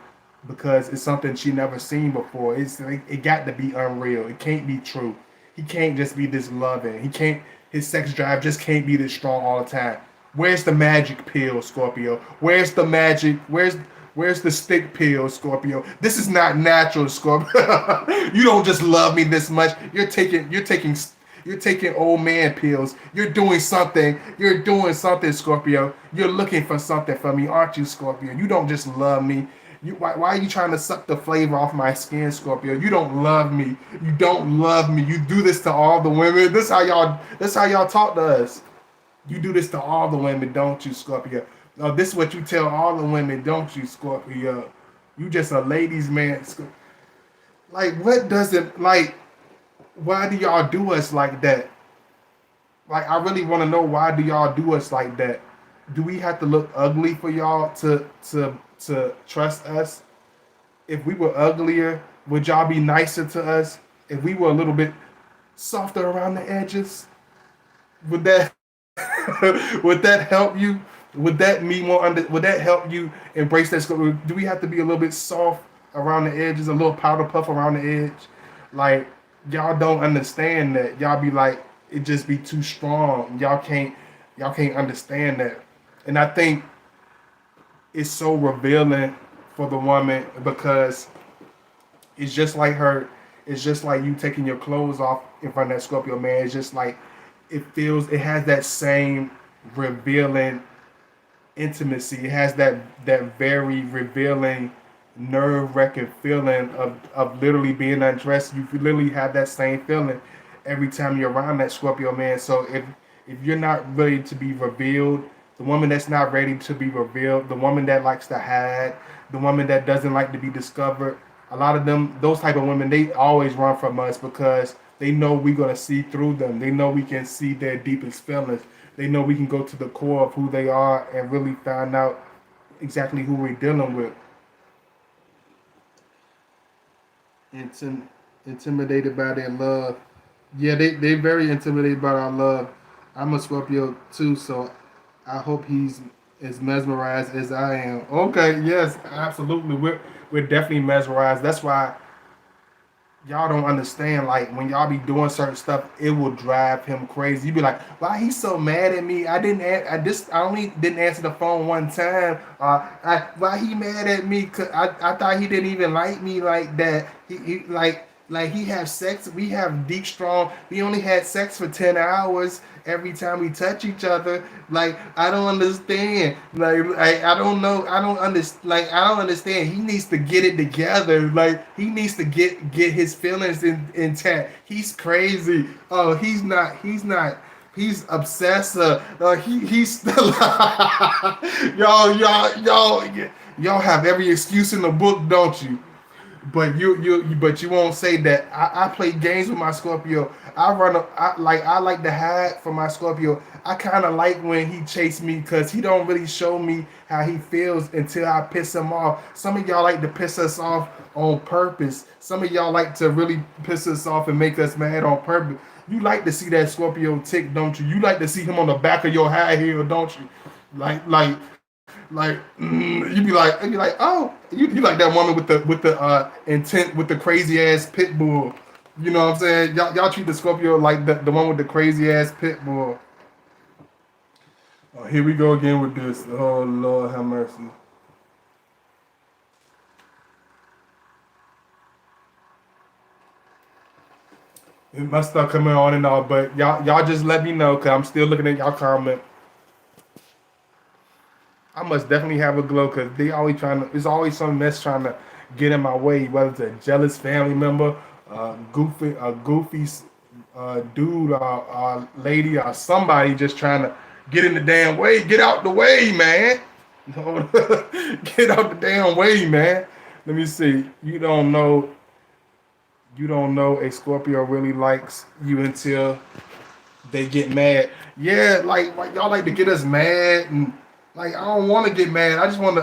because it's something she never seen before. It got to be unreal. It can't be true. He can't just be this loving. He can't. His sex drive just can't be this strong all the time. Where's the magic pill, Scorpio? Where's the magic? Where's the stick pill, Scorpio? This is not natural, Scorpio. You don't just love me this much. You're taking old man pills. You're doing something. You're doing something, Scorpio. You're looking for something from me, aren't you, Scorpio? You don't just love me. Why are you trying to suck the flavor off my skin, Scorpio? You don't love me. You don't love me. You do this to all the women. This how y'all talk to us. You do this to all the women, don't you, Scorpio? Oh, this is what you tell all the women, don't you, Scorpio? You just a ladies' man. Like, what does it like? Why do y'all do us like that? Like, I really want to know, why do y'all do us like that? Do we have to look ugly for y'all to trust us? If we were uglier, would y'all be nicer to us? If we were a little bit softer around the edges, would that would that help you? Would that mean more? Would that help you embrace that? Do we have to be a little bit soft around the edges, a little powder puff around the edge? Like, y'all don't understand that. Y'all be like, it just be too strong. Y'all can't understand that. And I think it's so revealing for the woman because it's just like her. It's just like you taking your clothes off in front of that Scorpio man. It's just like it has that same revealing intimacy. It has that very revealing, nerve-wracking feeling of literally being undressed. You literally have that same feeling every time you're around that Scorpio man. So if you're not ready to be revealed, the woman that's not ready to be revealed, the woman that likes to hide, the woman that doesn't like to be discovered, a lot of them, those type of women, they always run from us because they know we're gonna see through them. They know we can see their deepest feelings. They know we can go to the core of who they are and really find out exactly who we're dealing with. Intimidated by their love. Yeah, they very intimidated by our love. I'm a Scorpio too, so I hope he's as mesmerized as I am. Okay, yes, absolutely. We're definitely mesmerized. That's why y'all don't understand. Like, when y'all be doing certain stuff, it will drive him crazy. You be like, why he's so mad at me? I only didn't answer the phone one time. Why he mad at me? Cause I thought he didn't even like me like that. He like he have sex. We have deep strong. We only had sex for 10 hours every time we touch each other. Like, I don't understand. Like I don't know. I don't understand. Like, I don't understand. He needs to get it together. Like, he needs to get his feelings intact. He's crazy. Oh, he's not. He's obsessed. He's still y'all have every excuse in the book, don't you? But you won't say that. I play games with my Scorpio. I like to hide from my Scorpio. I kind of like when he chase me because he don't really show me how he feels until I piss him off. Some of y'all like to piss us off on purpose. Some of y'all like to really piss us off and make us mad on purpose. You like to see that Scorpio tick, don't you? You like to see him on the back of your high heel, don't you? You be like, oh, you like that woman with the intent with the crazy ass pit bull. You know what I'm saying? Y'all treat the Scorpio like the one with the crazy ass pit bull. Oh, here we go again with this. Oh Lord, have mercy. My stuff coming on and all, but y'all just let me know because I'm still looking at y'all comment. I must definitely have a glow because they always trying to. There's always something that's trying to get in my way, whether it's a jealous family member, a goofy dude, lady, or somebody just trying to get in the damn way. Get out the way, man. Get out the damn way, man. Let me see. You don't know a Scorpio really likes you until they get mad. Yeah, like y'all like to get us mad and like I don't want to get mad. I just want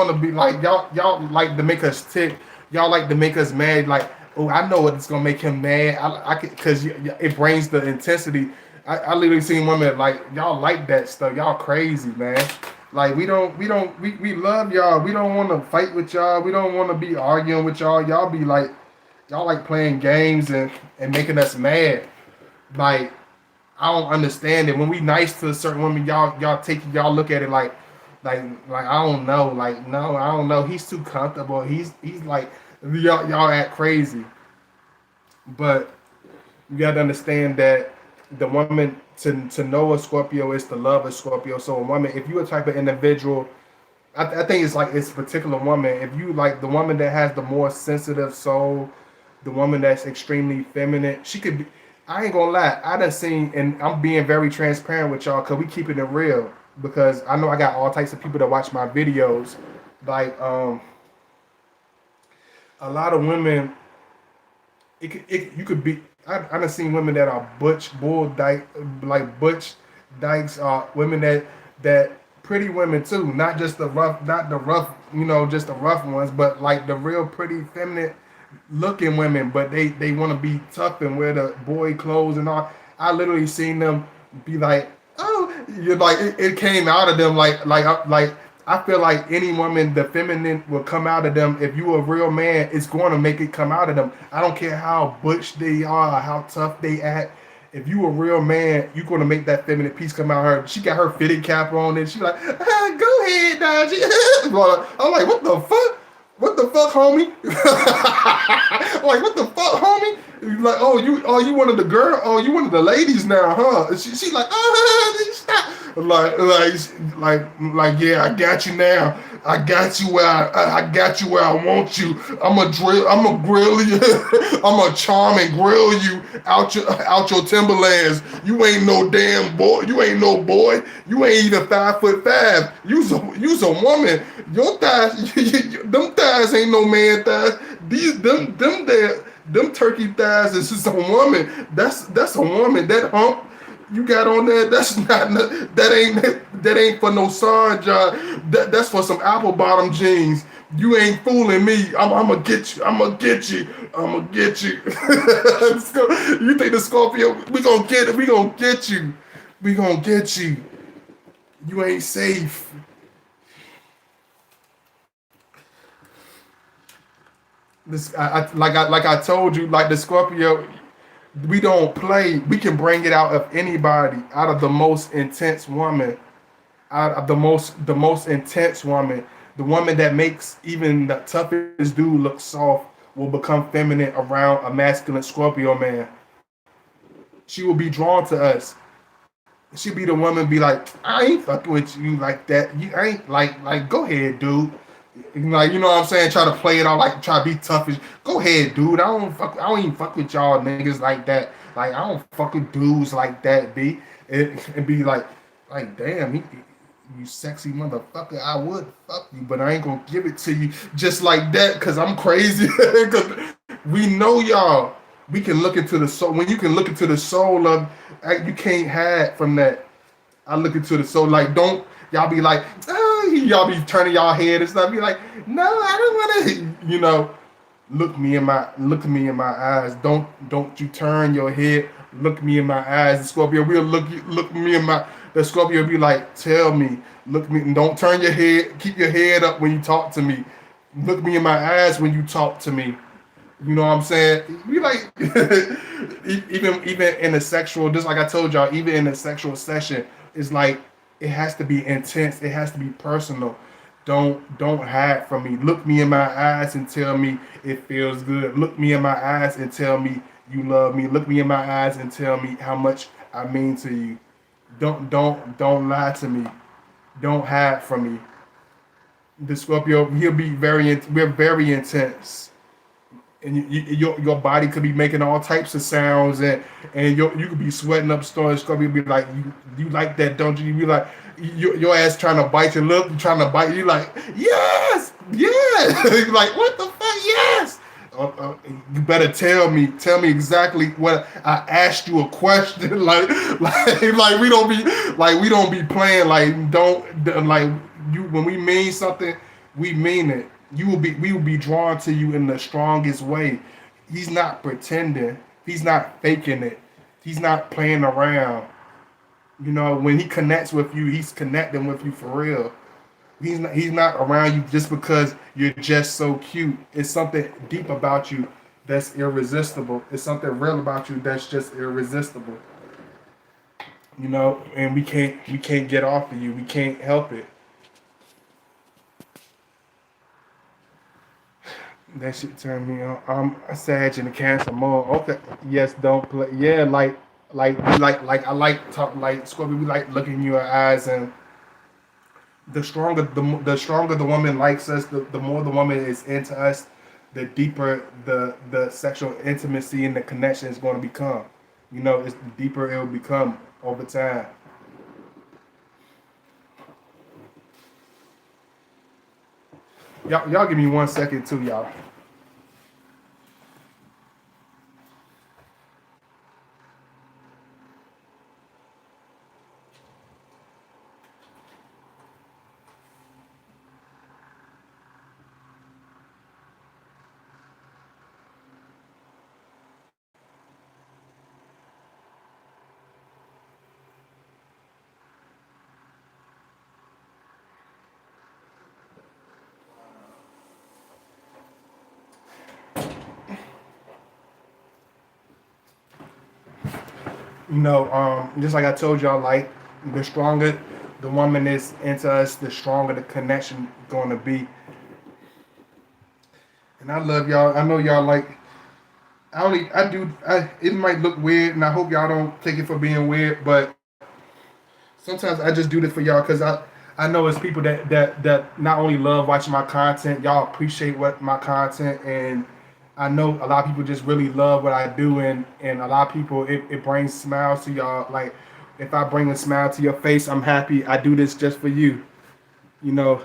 to be like y'all like to make us tick. Y'all like to make us mad. Like oh, I know it's gonna make him mad. I could because it brings the intensity. I literally seen women like y'all like that stuff. Y'all crazy, man. Like we love y'all. We don't want to fight with y'all. We don't want to be arguing with y'all. Y'all like playing games and making us mad. Like I don't understand it. When we nice to a certain woman, y'all look at it like I don't know. Like no, I don't know. He's too comfortable. He's like y'all act crazy. But you got to understand that the woman to know a Scorpio is to love a Scorpio. So a woman, if you're a type of individual, I think it's like it's a particular woman. If you like the woman that has the more sensitive soul, the woman that's extremely feminine, she could be. I ain't gonna lie. I done seen, and I'm being very transparent with y'all because we keeping it real. Because I know I got all types of people that watch my videos. Like a lot of women, you could be. I done seen women that are butch bull dyke, like butch dykes, women that pretty women too, not just not the rough, just the rough ones, but like the real pretty feminine looking women, but they want to be tough and wear the boy clothes and all. I literally seen them be like, oh, you're like it came out of them like I feel like any woman, the feminine will come out of them. If you a real man, it's going to make it come out of them. I don't care how butch they are, how tough they act. If you a real man, you're going to make that feminine piece come out of her. She got her fitted cap on and she like, go ahead, now. I'm like, what the fuck? What the fuck, homie? Like, what the fuck, homie? Like, you one of the girl? Oh, you one of the ladies now, huh? She like, stop. Yeah, I got you now. I got you where I got you where I want you. I'm a grill you. I'm a charm and grill you out your Timberlands. You ain't no damn boy. You ain't no boy. You ain't even 5'5". You's a woman. Your thighs, them thighs ain't no man thighs. Them turkey thighs is just a woman. That's a woman. That hump you got on there, that ain't for no son, John. That's for some apple bottom jeans. You ain't fooling me. I'm gonna get you. I'm gonna get you. I'm gonna get you. You think the Scorpio? We gonna get it. We gonna get you. We gonna get you. You ain't safe. Like I told you, like the Scorpio, we don't play. We can bring it out of anybody, out of the most intense woman, out of the most intense woman, the woman that makes even the toughest dude look soft will become feminine around a masculine Scorpio man. She will be drawn to us. She be the woman be like, I ain't fucking with you like that. You ain't like go ahead, dude. Like, you know what I'm saying? Try to play it out like try to be tough. Go ahead, dude. I don't even fuck with y'all niggas like that. Like I don't fuck with dudes like that, B. and be like damn, you sexy motherfucker, I would fuck you, but I ain't gonna give it to you just like that because I'm crazy. Because we know y'all. We can look into the soul. When you can look into the soul of, you can't hide from that. I look into the soul. Like, don't y'all be like, y'all be turning y'all head and stuff. Be like, no, I don't want to. Look me in my eyes. Don't you turn your head. Look me in my eyes. The Scorpio will look me in my. The Scorpio will be like, tell me, look me. And don't turn your head. Keep your head up when you talk to me. Look me in my eyes when you talk to me. You know what I'm saying? We like even in a sexual, just like I told y'all, even in a sexual session, it's like it has to be intense. It has to be personal. Don't hide from me. Look me in my eyes and tell me it feels good. Look me in my eyes and tell me you love me. Look me in my eyes and tell me how much I mean to you. Don't lie to me. Don't hide from me. The Scorpio, we're very intense, and your body could be making all types of sounds, and you could be sweating up storms. Gonna be like, you like that, don't you? You be like, your ass trying to bite your lip, trying to bite you, like, yes, yes. Like, what the fuck, yes. You better tell me exactly what I asked you a question. Like we don't be playing. Like, don't, like, you, when we mean something, we mean it. We will be drawn to you in the strongest way. He's not pretending. He's not faking it. He's not playing around. When he connects with you, he's connecting with you for real. He's not around you just because you're just so cute. It's something deep about you that's irresistible. It's something real about you that's just irresistible. And we can't get off of you. We can't help it. That shit turned me on. I'm a Sag in the Cancer moon. Okay, yes, don't play. Yeah, like I like talk like Scorpio. We like looking in your eyes, and the stronger the woman likes us, the more the woman is into us, the deeper the sexual intimacy and the connection is going to become. It's the deeper it will become over time. Y'all give me 1 second too, y'all. Just like I told y'all, like, the stronger the woman is into us, the stronger the connection going to be. And I love y'all. I know y'all like. I only I do. It might look weird, and I hope y'all don't take it for being weird. But sometimes I just do this for y'all because I know it's people that not only love watching my content, y'all appreciate what my content, and I know a lot of people just really love what I do, and a lot of people it brings smiles to y'all. Like, if I bring a smile to your face, I'm happy. I do this just for you. You know,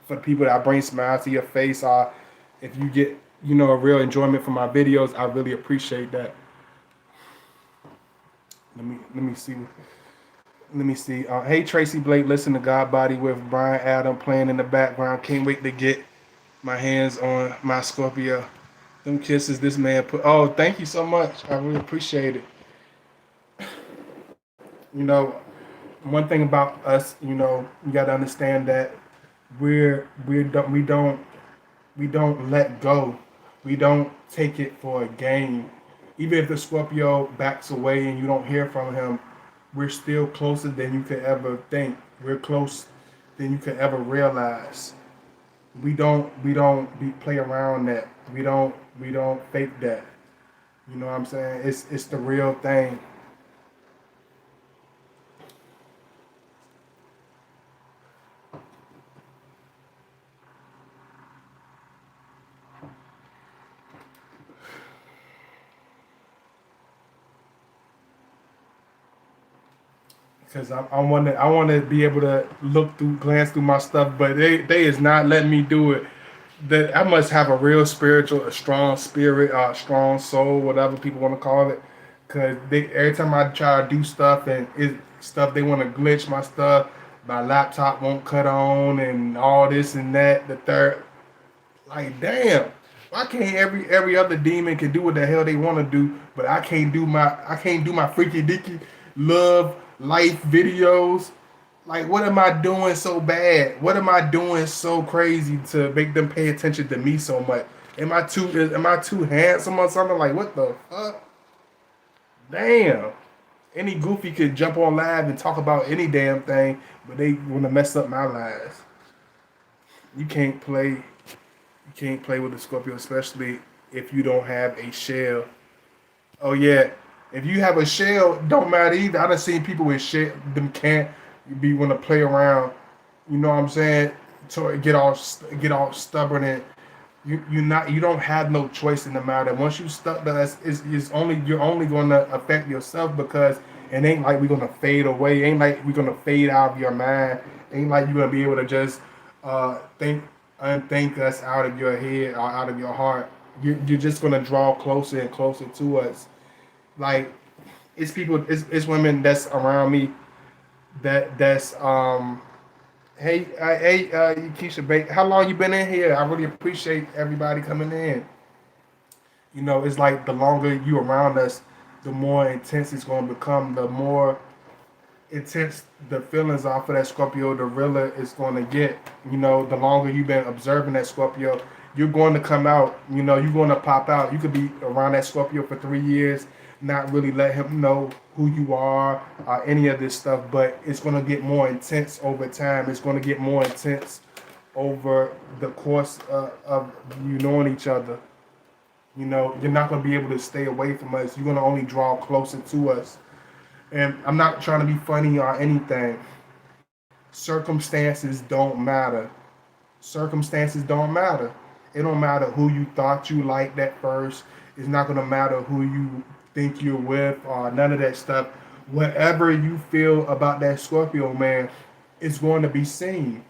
for the people that I bring smiles to your face, or if you get a real enjoyment from my videos, I really appreciate that. Let me see. Let me see. Hey, Tracy Blake, listen to God Body with Brian Adam playing in the background. Can't wait to get my hands on my Scorpio. Them kisses this man put. Oh, thank you so much. I really appreciate it. You know, one thing about us, you got to understand that we don't let go. We don't take it for a game. Even if the Scorpio backs away and you don't hear from him, we're still closer than you could ever think. We're close than you could ever realize. We don't play around that. We don't fake that. You know what I'm saying? It's the real thing. Cause I want to be able to glance through my stuff, but they is not letting me do it. That I must have a real spiritual, a strong spirit, strong soul, whatever people want to call it. Cause every time I try to do stuff and it stuff they want to glitch my stuff, my laptop won't cut on and all this and that. The third, like damn, why can't every other demon can do what the hell they want to do, but I can't do my freaky dicky love life videos. Like, what am I doing so bad? What am I doing so crazy to make them pay attention to me so much? Am I too handsome or something? Like, what the fuck? Damn. Any goofy could jump on live and talk about any damn thing, but they want to mess up my lives. You can't play. You can't play with the Scorpio, especially if you don't have a shell. Oh yeah, if you have a shell, don't matter either. I done seen people with shit them can't be want to play around. You know what I'm saying? To get all stubborn and you don't have no choice in the matter. Once you stuck to us, is only you're only gonna affect yourself because it ain't like we're gonna fade away. It ain't like we're gonna fade out of your mind. It ain't like you're gonna be able to just think unthink us out of your head or out of your heart. You're just gonna draw closer and closer to us. Like it's women that's around me that's Keisha Bake, how long you been in here? I really appreciate everybody coming in. It's like the longer you around us, the more intense it's going to become. The more intense the feelings are for that Scorpio, the realer it's going to get. The longer you've been observing that Scorpio, you're going to come out. You're going to pop out. You could be around that Scorpio for 3 years, not really let him know who you are or any of this stuff, but it's going to get more intense over time. It's going to get more intense over the course of you knowing each other. You're not going to be able to stay away from us. You're going to only draw closer to us. And I'm not trying to be funny or anything. Circumstances don't matter. Circumstances don't matter. It don't matter who you thought you liked at first. It's not going to matter who you think you're with or none of that stuff. Whatever you feel about that Scorpio man, it's going to be seen.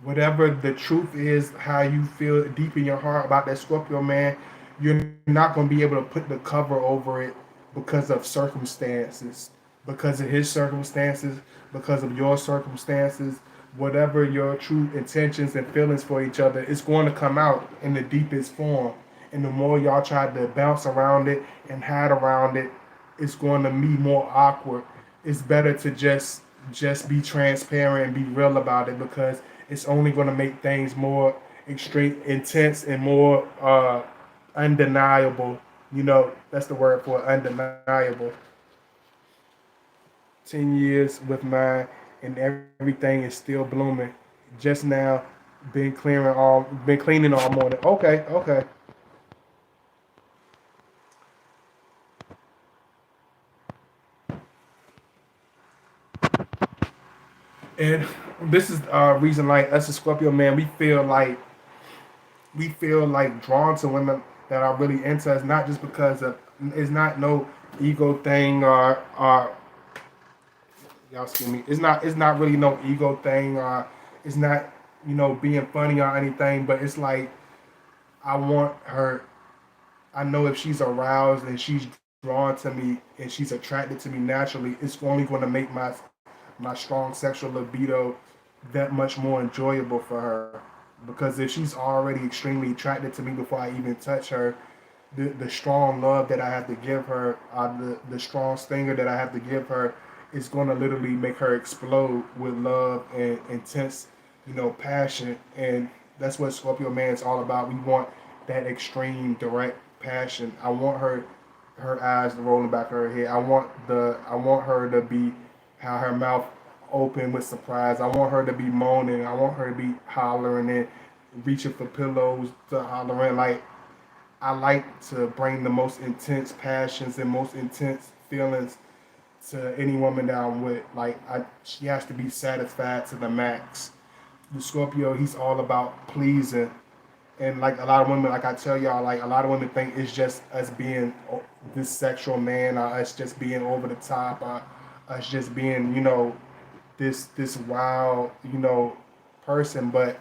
Whatever the truth is, how you feel deep in your heart about that Scorpio man, you're not going to be able to put the cover over it because of circumstances, because of his circumstances, because of your circumstances. Whatever your true intentions and feelings for each other, it's going to come out in the deepest form. And the more y'all try to bounce around it and hide around it, it's going to be more awkward. It's better to just be transparent and be real about it because it's only going to make things more extreme, intense, and more undeniable. That's the word for it, undeniable. 10 years with mine, and everything is still blooming. Just now, been cleaning all morning. Okay, okay. And this is reason like us as Scorpio man, we feel like drawn to women that are really into us, not just because of it's not no ego thing or y'all excuse me. It's not really no ego thing or it's not being funny or anything, but it's like I want her. I know if she's aroused and she's drawn to me and she's attracted to me naturally, it's only going to make my strong sexual libido that much more enjoyable for her. Because if she's already extremely attracted to me before I even touch her, the strong love that I have to give her, the strong stinger that I have to give her, is going to literally make her explode with love and intense, passion. And that's what Scorpio man is all about. We want that extreme, direct passion. I want her eyes rolling back her head. I want her to be how her mouth open with surprise. I want her to be moaning. I want her to be hollering and reaching for pillows to hollering. Like I like to bring the most intense passions and most intense feelings to any woman that I'm with. She has to be satisfied to the max. The Scorpio, he's all about pleasing. And like a lot of women, like I tell y'all, like a lot of women think it's just us being this sexual man or us just being over the top or us just being, this wild, person. But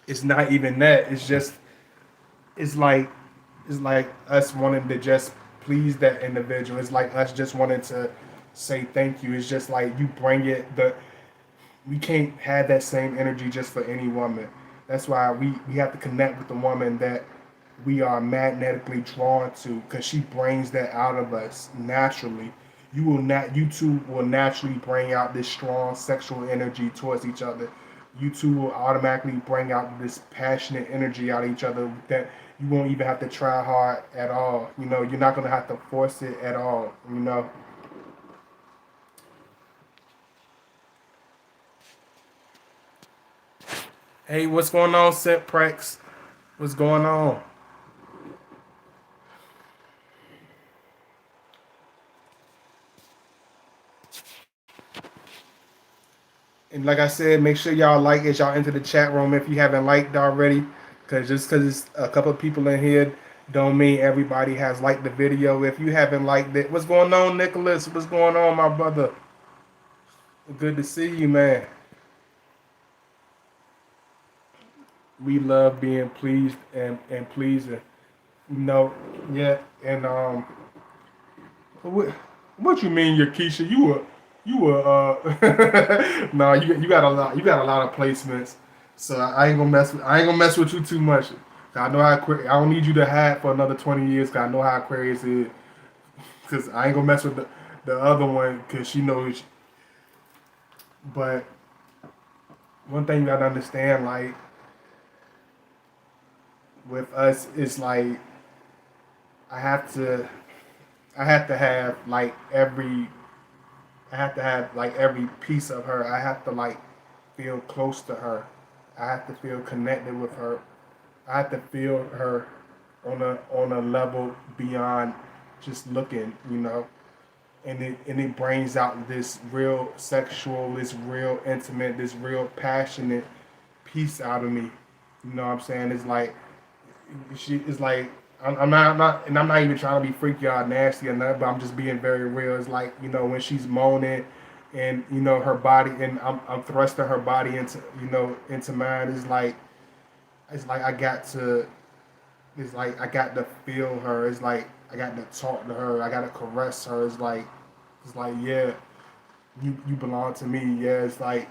it's not even that. It's like it's like us wanting to just please that individual. It's like us just wanting to say thank you. It's just like you bring it the we can't have that same energy just for any woman. That's why we have to connect with the woman that we are magnetically drawn to, because she brings that out of us naturally. You two will naturally bring out this strong sexual energy towards each other. You two will automatically bring out this passionate energy out of each other that you won't even have to try hard at all. You're not gonna have to force it at all. Hey, what's going on, Sent Prex? What's going on? And like I said, make sure y'all like as y'all enter the chat room if you haven't liked already. Because just because it's a couple of people in here don't mean everybody has liked the video. If you haven't liked it, what's going on, Nicholas? What's going on, my brother? Good to see you, man. We love being pleased and pleasing. No, yeah, and what what you mean, your Keisha? You were no, you got a lot. You got a lot of placements. So I ain't gonna mess with you too much. I know how I don't need you to have for another 20 years. Cause I know how Aquarius is. Cause I ain't gonna mess with the other one. Cause she knows. But one thing you gotta understand, like with us, is like I have to I have to have like every I have to have like every piece of her. I have to like feel close to her. I have to feel connected with her. I have to feel her on a level beyond just looking. And it brings out this real sexual, this real intimate, this real passionate piece out of me. You know what I'm saying? It's like she is like and I'm not even trying to be freaky or nasty or nothing, but I'm just being very real. It's like when she's moaning, and her body, and I'm thrusting her body into mine. It's like I got to feel her. It's like I got to talk to her. I got to caress her. It's like yeah, you belong to me. Yeah, it's like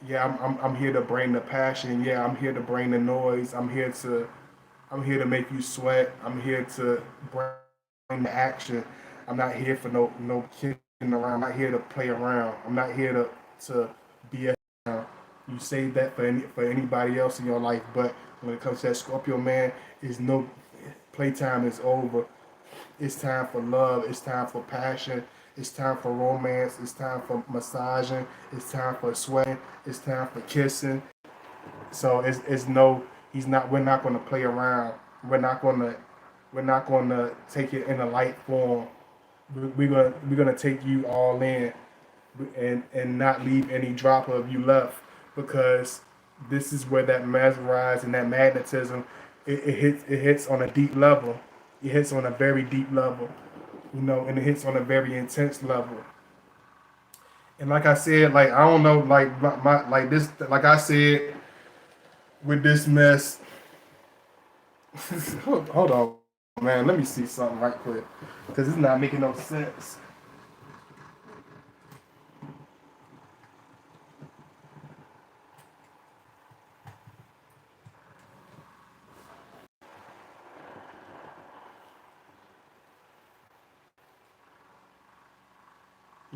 yeah, I'm here to bring the passion. Yeah, I'm here to bring the noise. I'm here to make you sweat. I'm here to bring the action. I'm not here for no kidding around. I'm not here to play around. I'm not here to be around. You save that for anybody else in your life, but when it comes to that Scorpio man, is no playtime is over. It's time for love. It's time for passion. It's time for romance. It's time for massaging. It's time for sweating. It's time for kissing. So it's no, he's not. We're not going to play around. We're not going to. We're not going to take it in a light form. We're gonna take you all in, and not leave any drop of you left, because this is where that mesmerize and that magnetism it hits on a deep level. It hits on a very deep level, and it hits on a very intense level. And like I said, like I don't know, like like this, like I said, with this mess. Hold on, man. Let me see something right quick, because it's not making no sense.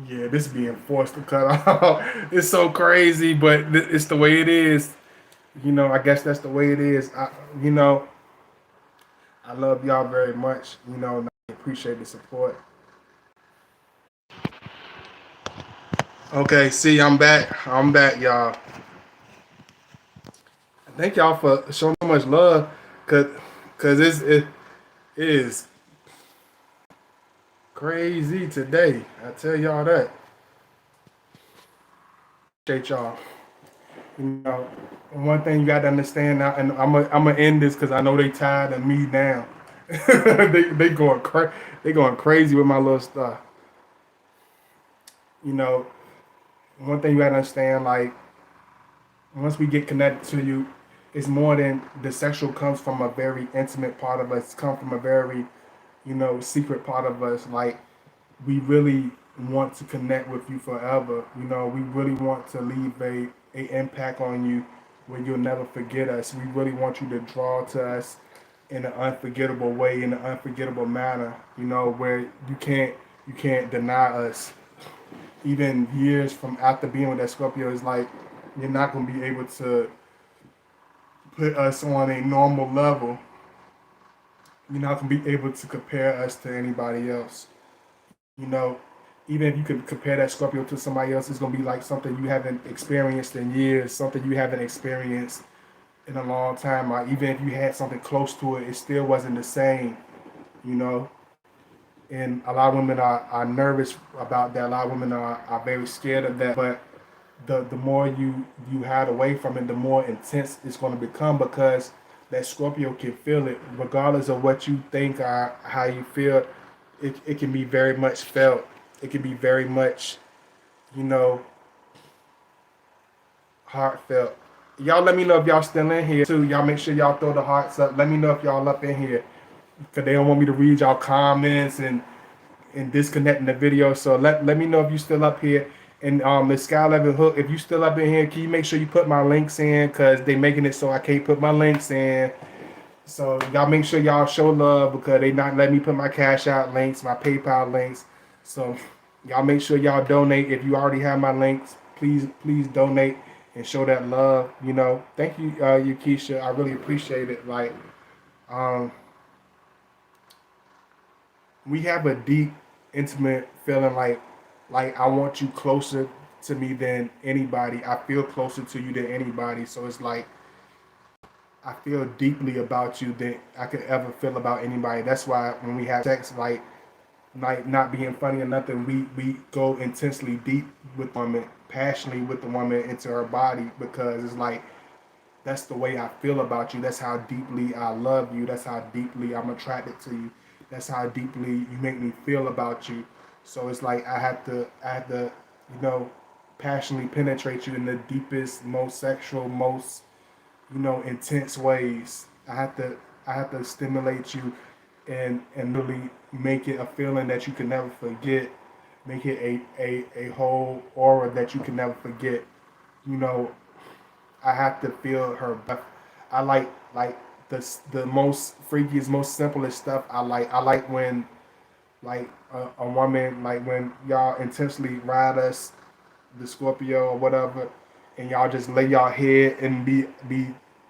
Yeah, this being forced to cut off. It's so crazy, but it's the way it is. I guess that's the way it is. You know, I love y'all very much. And I appreciate the support. Okay, see, I'm back. I'm back, y'all. Thank y'all for showing so much love, cause it is crazy today. I tell y'all that. Appreciate y'all. And one thing you got to understand now, and I'm gonna end this because I know they tired of me now. They going crazy with my little stuff. You know, one thing you gotta understand, like once we get connected to you, it's more than the sexual comes from a very intimate part of us. It comes from a very, secret part of us. Like we really want to connect with you forever. We really want to leave a impact on you where you'll never forget us. We really want you to draw to us in an unforgettable way, in an unforgettable manner. Where you can't deny us. Even years from after being with that Scorpio, it's like you're not gonna be able to put us on a normal level. You're not gonna be able to compare us to anybody else. You know, Even if you could compare that Scorpio to somebody else, it's gonna be like something you haven't experienced in years, something you haven't experienced in a long time. Or even if you had something close to it, it still wasn't the same. You know, and a lot of women are nervous about that. A lot of women are very scared of that. But the more you hide away from it, the more intense it's going to become because that Scorpio can feel it, regardless of what you think or how you feel. It can be very much felt. It can be very much, you know, heartfelt. Y'all let me know if y'all still in here too. Y'all make sure y'all throw the hearts up. Let me know if y'all up in here. Because they don't want me to read y'all comments and disconnecting the video. So let me know if you still up here. And Miss Sky 11 Hook, if you still up in here, can you make sure you put my links in? Because they making it so I can't put my links in. So y'all make sure y'all show love because they not letting me put my Cash Out links, my PayPal links. So y'all make sure y'all donate. If you already have my links, please donate and show that love. Thank you, Keisha. I really appreciate it. Like, um, we have a deep, intimate feeling like I want you closer to me than anybody. I feel closer to you than anybody. So it's like I feel deeply about you than I could ever feel about anybody. That's why when we have sex, like not being funny or nothing, we go intensely deep with the woman, passionately with the woman into her body because it's like that's the way I feel about you. That's how deeply I love you. That's how deeply I'm attracted to you. That's how deeply you make me feel about you. So it's like I have to, passionately penetrate you in the deepest, most sexual, most, intense ways. I have to stimulate you and really make it a feeling that you can never forget. Make it a whole aura that you can never forget. You know, I have to feel her breath. I like the most freakiest, most simplest stuff. I like when a woman like when y'all intentionally ride us, the Scorpio or whatever, and y'all just lay y'all head and be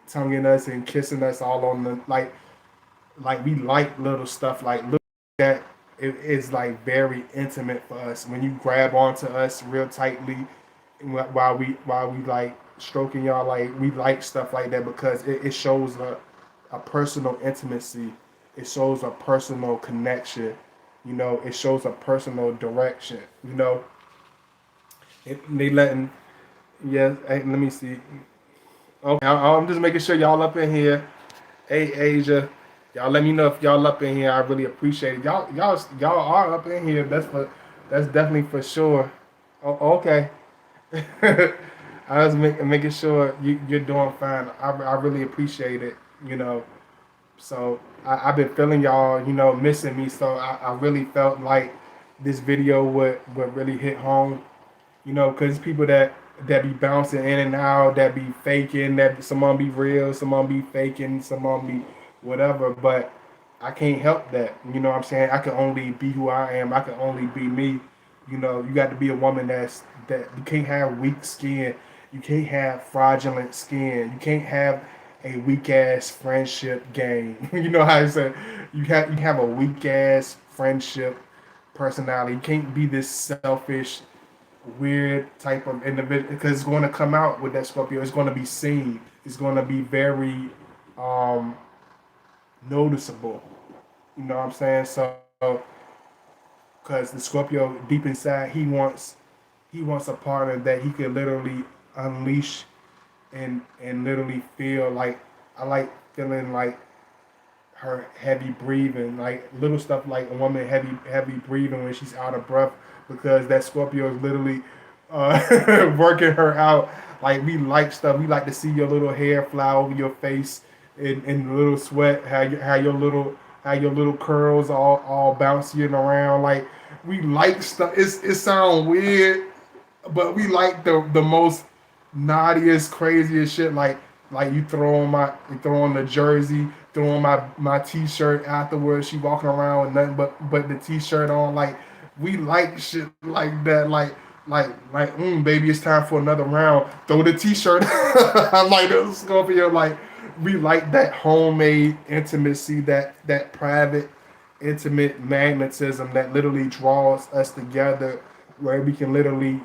tonguing us and kissing us all on the like we like little stuff like look that it is like very intimate for us when you grab onto us real tightly while we like stroking y'all, like we like stuff like that because it shows a personal intimacy. It shows a personal connection. It shows a personal direction. They letting, yeah. Hey, let me see. Okay, I'm just making sure y'all up in here. Hey Asia, y'all let me know if y'all up in here. I really appreciate it. Y'all are up in here. That's definitely for sure. Oh, okay. I was making sure you're doing fine. I really appreciate it. You know, so I've been feeling y'all, missing me. So I really felt like this video would really hit home. Because people that be bouncing in and out, that be faking, that some on be real, some on be faking, some on be whatever. But I can't help that. You know what I'm saying? I can only be who I am. I can only be me. You got to be a woman that you can't have weak skin. You can't have fraudulent skin. You can't have a weak ass friendship game. You know how I said you have a weak ass friendship personality. You can't be this selfish, weird type of individual because it's going to come out with that Scorpio. It's going to be seen. It's going to be very um, noticeable. You know what I'm saying? So, because the Scorpio deep inside, he wants a partner that he can literally unleash and literally feel like I like feeling like her heavy breathing, like little stuff like a woman heavy breathing when she's out of breath, because that Scorpio is literally working her out. Like we like stuff. We like to see your little hair fly over your face in a little sweat. How your little curls all bouncing around. Like we like stuff. It sounds weird, but we like the most naughtiest, craziest shit. Like you throw on the jersey, throw on my t-shirt afterwards. She walking around with nothing but the t-shirt on. Like we like shit like that. Baby, it's time for another round. Throw the t-shirt. I'm like Scorpio. Like we like that homemade intimacy, that private, intimate magnetism that literally draws us together, where we can literally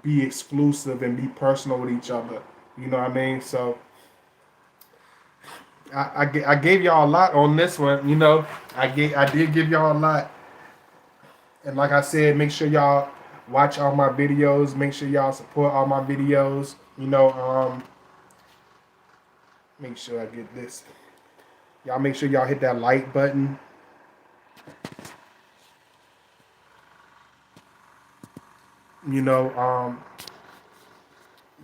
be exclusive and be personal with each other. You know what I mean? So I gave y'all a lot on this one. You know, I did give y'all a lot. And like I said, make sure y'all watch all my videos. Make sure y'all support all my videos. You know, make sure I get this. Y'all make sure y'all hit that like button. You know,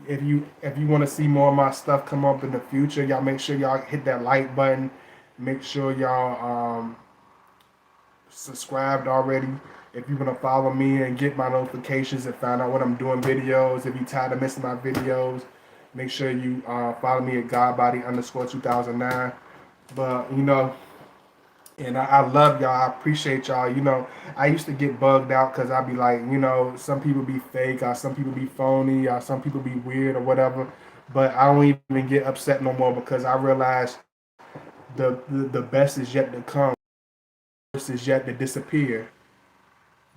if you want to see more of my stuff come up in the future, y'all make sure y'all hit that like button. Make sure y'all subscribed already. If you want to follow me and get my notifications and find out when I'm doing videos, if you're tired of missing my videos, make sure you follow me at Godbody_2009. But you know, and I love y'all. I appreciate y'all. You know, I used to get bugged out because I'd be like, you know, some people be fake, or some people be phony, or some people be weird, or whatever. But I don't even get upset no more, because I realize the best is yet to come. The worst is yet to disappear.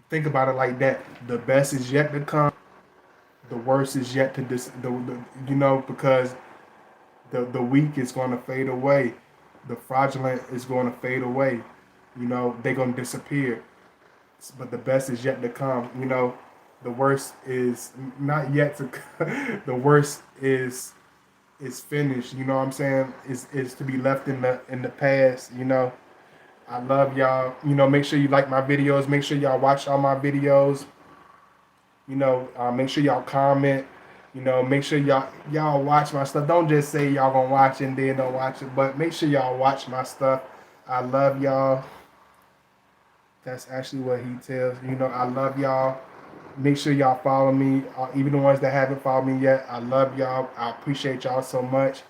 Think about it like that. The best is yet to come. The worst is yet to you know, because the weak is going to fade away. The fraudulent is going to fade away. You know, they're going to disappear. But the best is yet to come. You know, the worst is not yet to the worst is finished. You know what I'm saying? Is to be left in the past. You know, I love y'all. You know, make sure you like my videos. Make sure y'all watch all my videos. You know, make sure y'all comment. You know, make sure y'all watch my stuff. Don't just say y'all gonna watch it and then don't watch it, but make sure y'all watch my stuff. I love y'all. That's actually what he tells. You know, I love y'all. Make sure y'all follow me. Even the ones that haven't followed me yet, I love y'all. I appreciate y'all so much.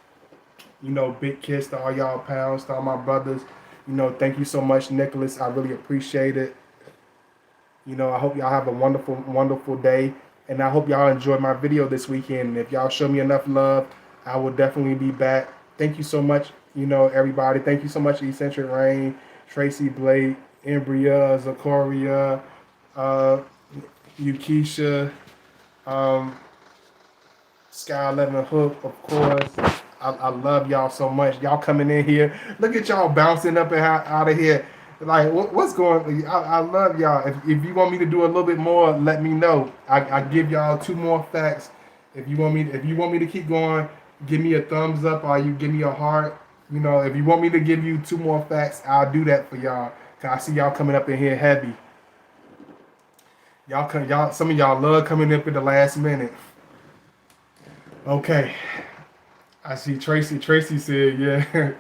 You know, big kiss to all y'all pals, to all my brothers. You know, thank you so much, Nicholas. I really appreciate it. You know, I hope y'all have a wonderful, wonderful day. And I hope y'all enjoyed my video this weekend. And if y'all show me enough love, I will definitely be back. Thank you so much, you know, everybody. Thank you so much, Eccentric Rain, Tracy Blake, Embria, Zakoria, Yukisha, Sky 11 Hook, of course. I love y'all so much. Y'all coming in here. Look at y'all bouncing up and out of here. Like, what's going on? I love y'all. If you want me to do a little bit more, let me know. I give y'all 2 more facts. If you want me to keep going, give me a thumbs up, or you give me a heart. You know, if you want me to give you 2 more facts, I'll do that for y'all. Cause I see y'all coming up in here heavy. Some of y'all love coming up at the last minute. Okay. I see Tracy. Tracy said, yeah.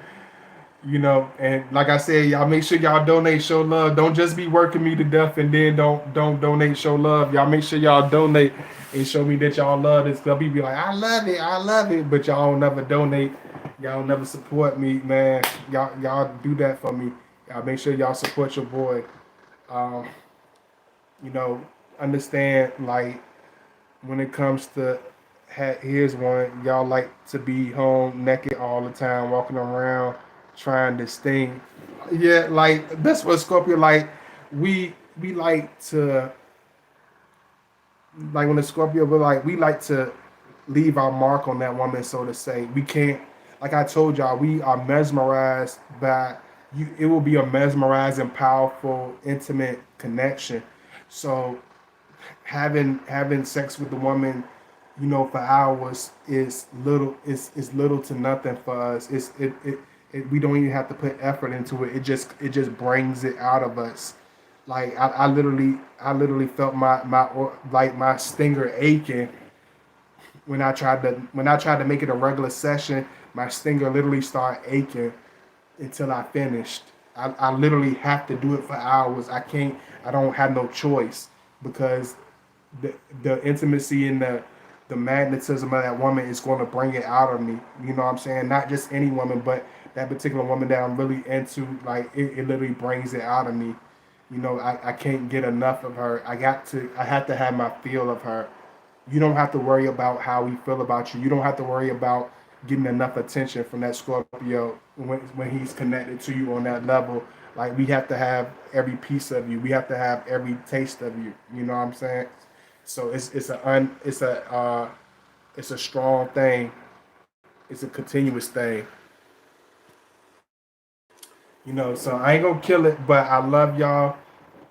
You know, and like I said, y'all make sure y'all donate, show love. Don't just be working me to death and then don't donate, show love. Y'all make sure y'all donate and show me that y'all love this. Cause people be like, I love it, but y'all don't never donate. Y'all don't never support me, man. Y'all do that for me. Y'all make sure y'all support your boy. Um, you know, understand, like, when it comes to, here's one, y'all like to be home naked all the time, walking around trying to sting. Yeah, like that's what Scorpio like. We like to, like when the Scorpio, we like to leave our mark on that woman, so to say. We can't, like I told y'all, we are mesmerized by you. It will be a mesmerizing, powerful, intimate connection. So having sex with the woman, you know, for hours is little to nothing for us. We don't even have to put effort into it. It just brings it out of us. Like I literally felt my stinger aching when I tried to make it a regular session. My stinger literally started aching until I finished. I literally have to do it for hours. I can't. I don't have no choice because the the intimacy and the magnetism of that woman is going to bring it out of me. You know what I'm saying? Not just any woman, but that particular woman that I'm really into. Like it literally brings it out of me. You know, I can't get enough of her. I have to have my feel of her. You don't have to worry about how we feel about you. You don't have to worry about getting enough attention from that Scorpio when he's connected to you on that level. Like we have to have every piece of you. We have to have every taste of you. You know what I'm saying? So it's a strong thing. It's a continuous thing. You know, so I ain't gonna kill it, but I love y'all.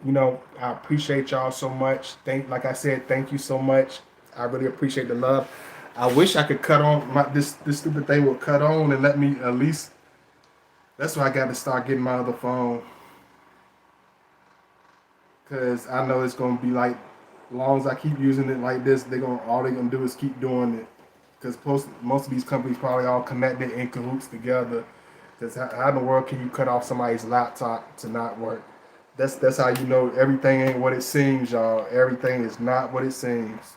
You know, I appreciate y'all so much. Like I said, thank you so much. I really appreciate the love. I wish I could cut on this stupid thing would cut on and let me at least. That's why I got to start getting my other phone, cause I know it's gonna be like, as long as I keep using it like this, all they gonna do is keep doing it. Cause most of these companies probably all connected in cahoots together. Cause how in the world can you cut off somebody's laptop to not work? That's how you know everything ain't what it seems, y'all. Everything is not what it seems,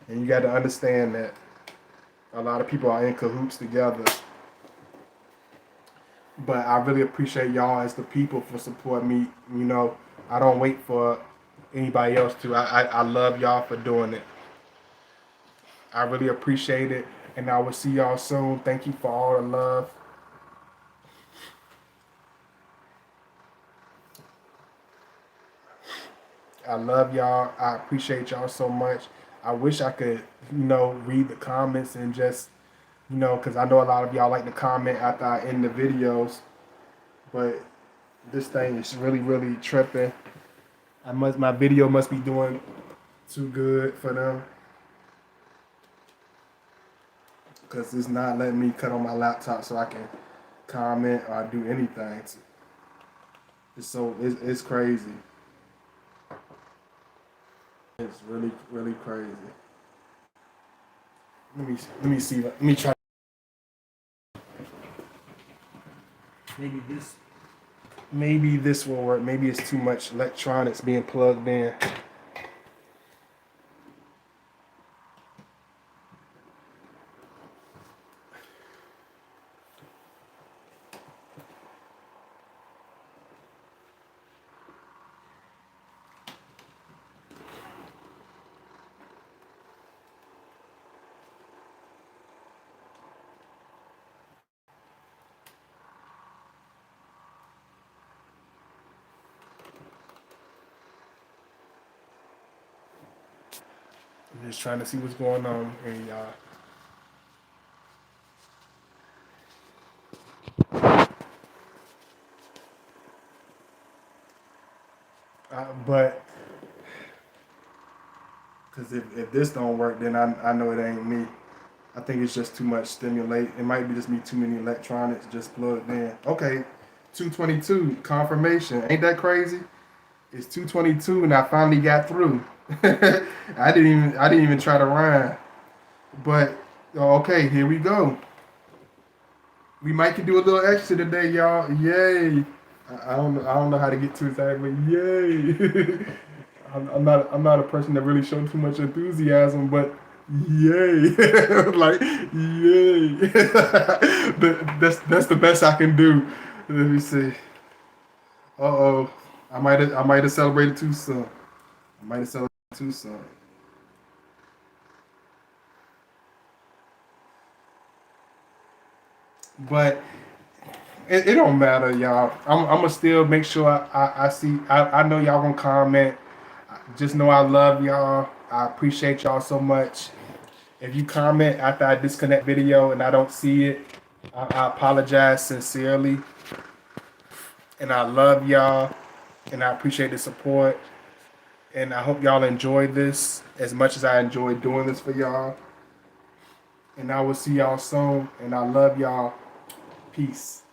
and you got to understand that a lot of people are in cahoots together. But I really appreciate y'all as the people for supporting me. You know, I don't wait for anybody else to. I love y'all for doing it. I really appreciate it, and I will see y'all soon. Thank you for all the love. I love y'all. I appreciate y'all so much. I wish I could, read the comments and just, because I know a lot of y'all like to comment after I end the videos, but this thing is really, really tripping. My video must be doing too good for them because it's not letting me cut on my laptop so I can comment or do anything. It's crazy. It's really, really crazy. Let me see. Let me try. Maybe this. Maybe this will work. Maybe it's too much electronics being plugged in. I'm just trying to see what's going on here, y'all. But because if this don't work, then I know it ain't me. I think it's just too much stimulate. It might be just me too many electronics just plugged in. Okay, 222 confirmation. Ain't that crazy? It's 222 and I finally got through. I didn't even try to rhyme. But okay, here we go. We might can do a little extra today, y'all. Yay! I don't know how to get too excited, but yay! I'm not a person that really shows too much enthusiasm, but yay! Like yay! That's the best I can do. Let me see. Oh, I might have celebrated too soon. I might have celebrated too soon. But it don't matter, y'all. I'm gonna still make sure I see. I know y'all gonna comment. Just know I love y'all. I appreciate y'all so much. If you comment after I disconnect video and I don't see it, I apologize sincerely. And I love y'all. And I appreciate the support. And I hope y'all enjoy this as much as I enjoy doing this for y'all. And I will see y'all soon. And I love y'all. Peace.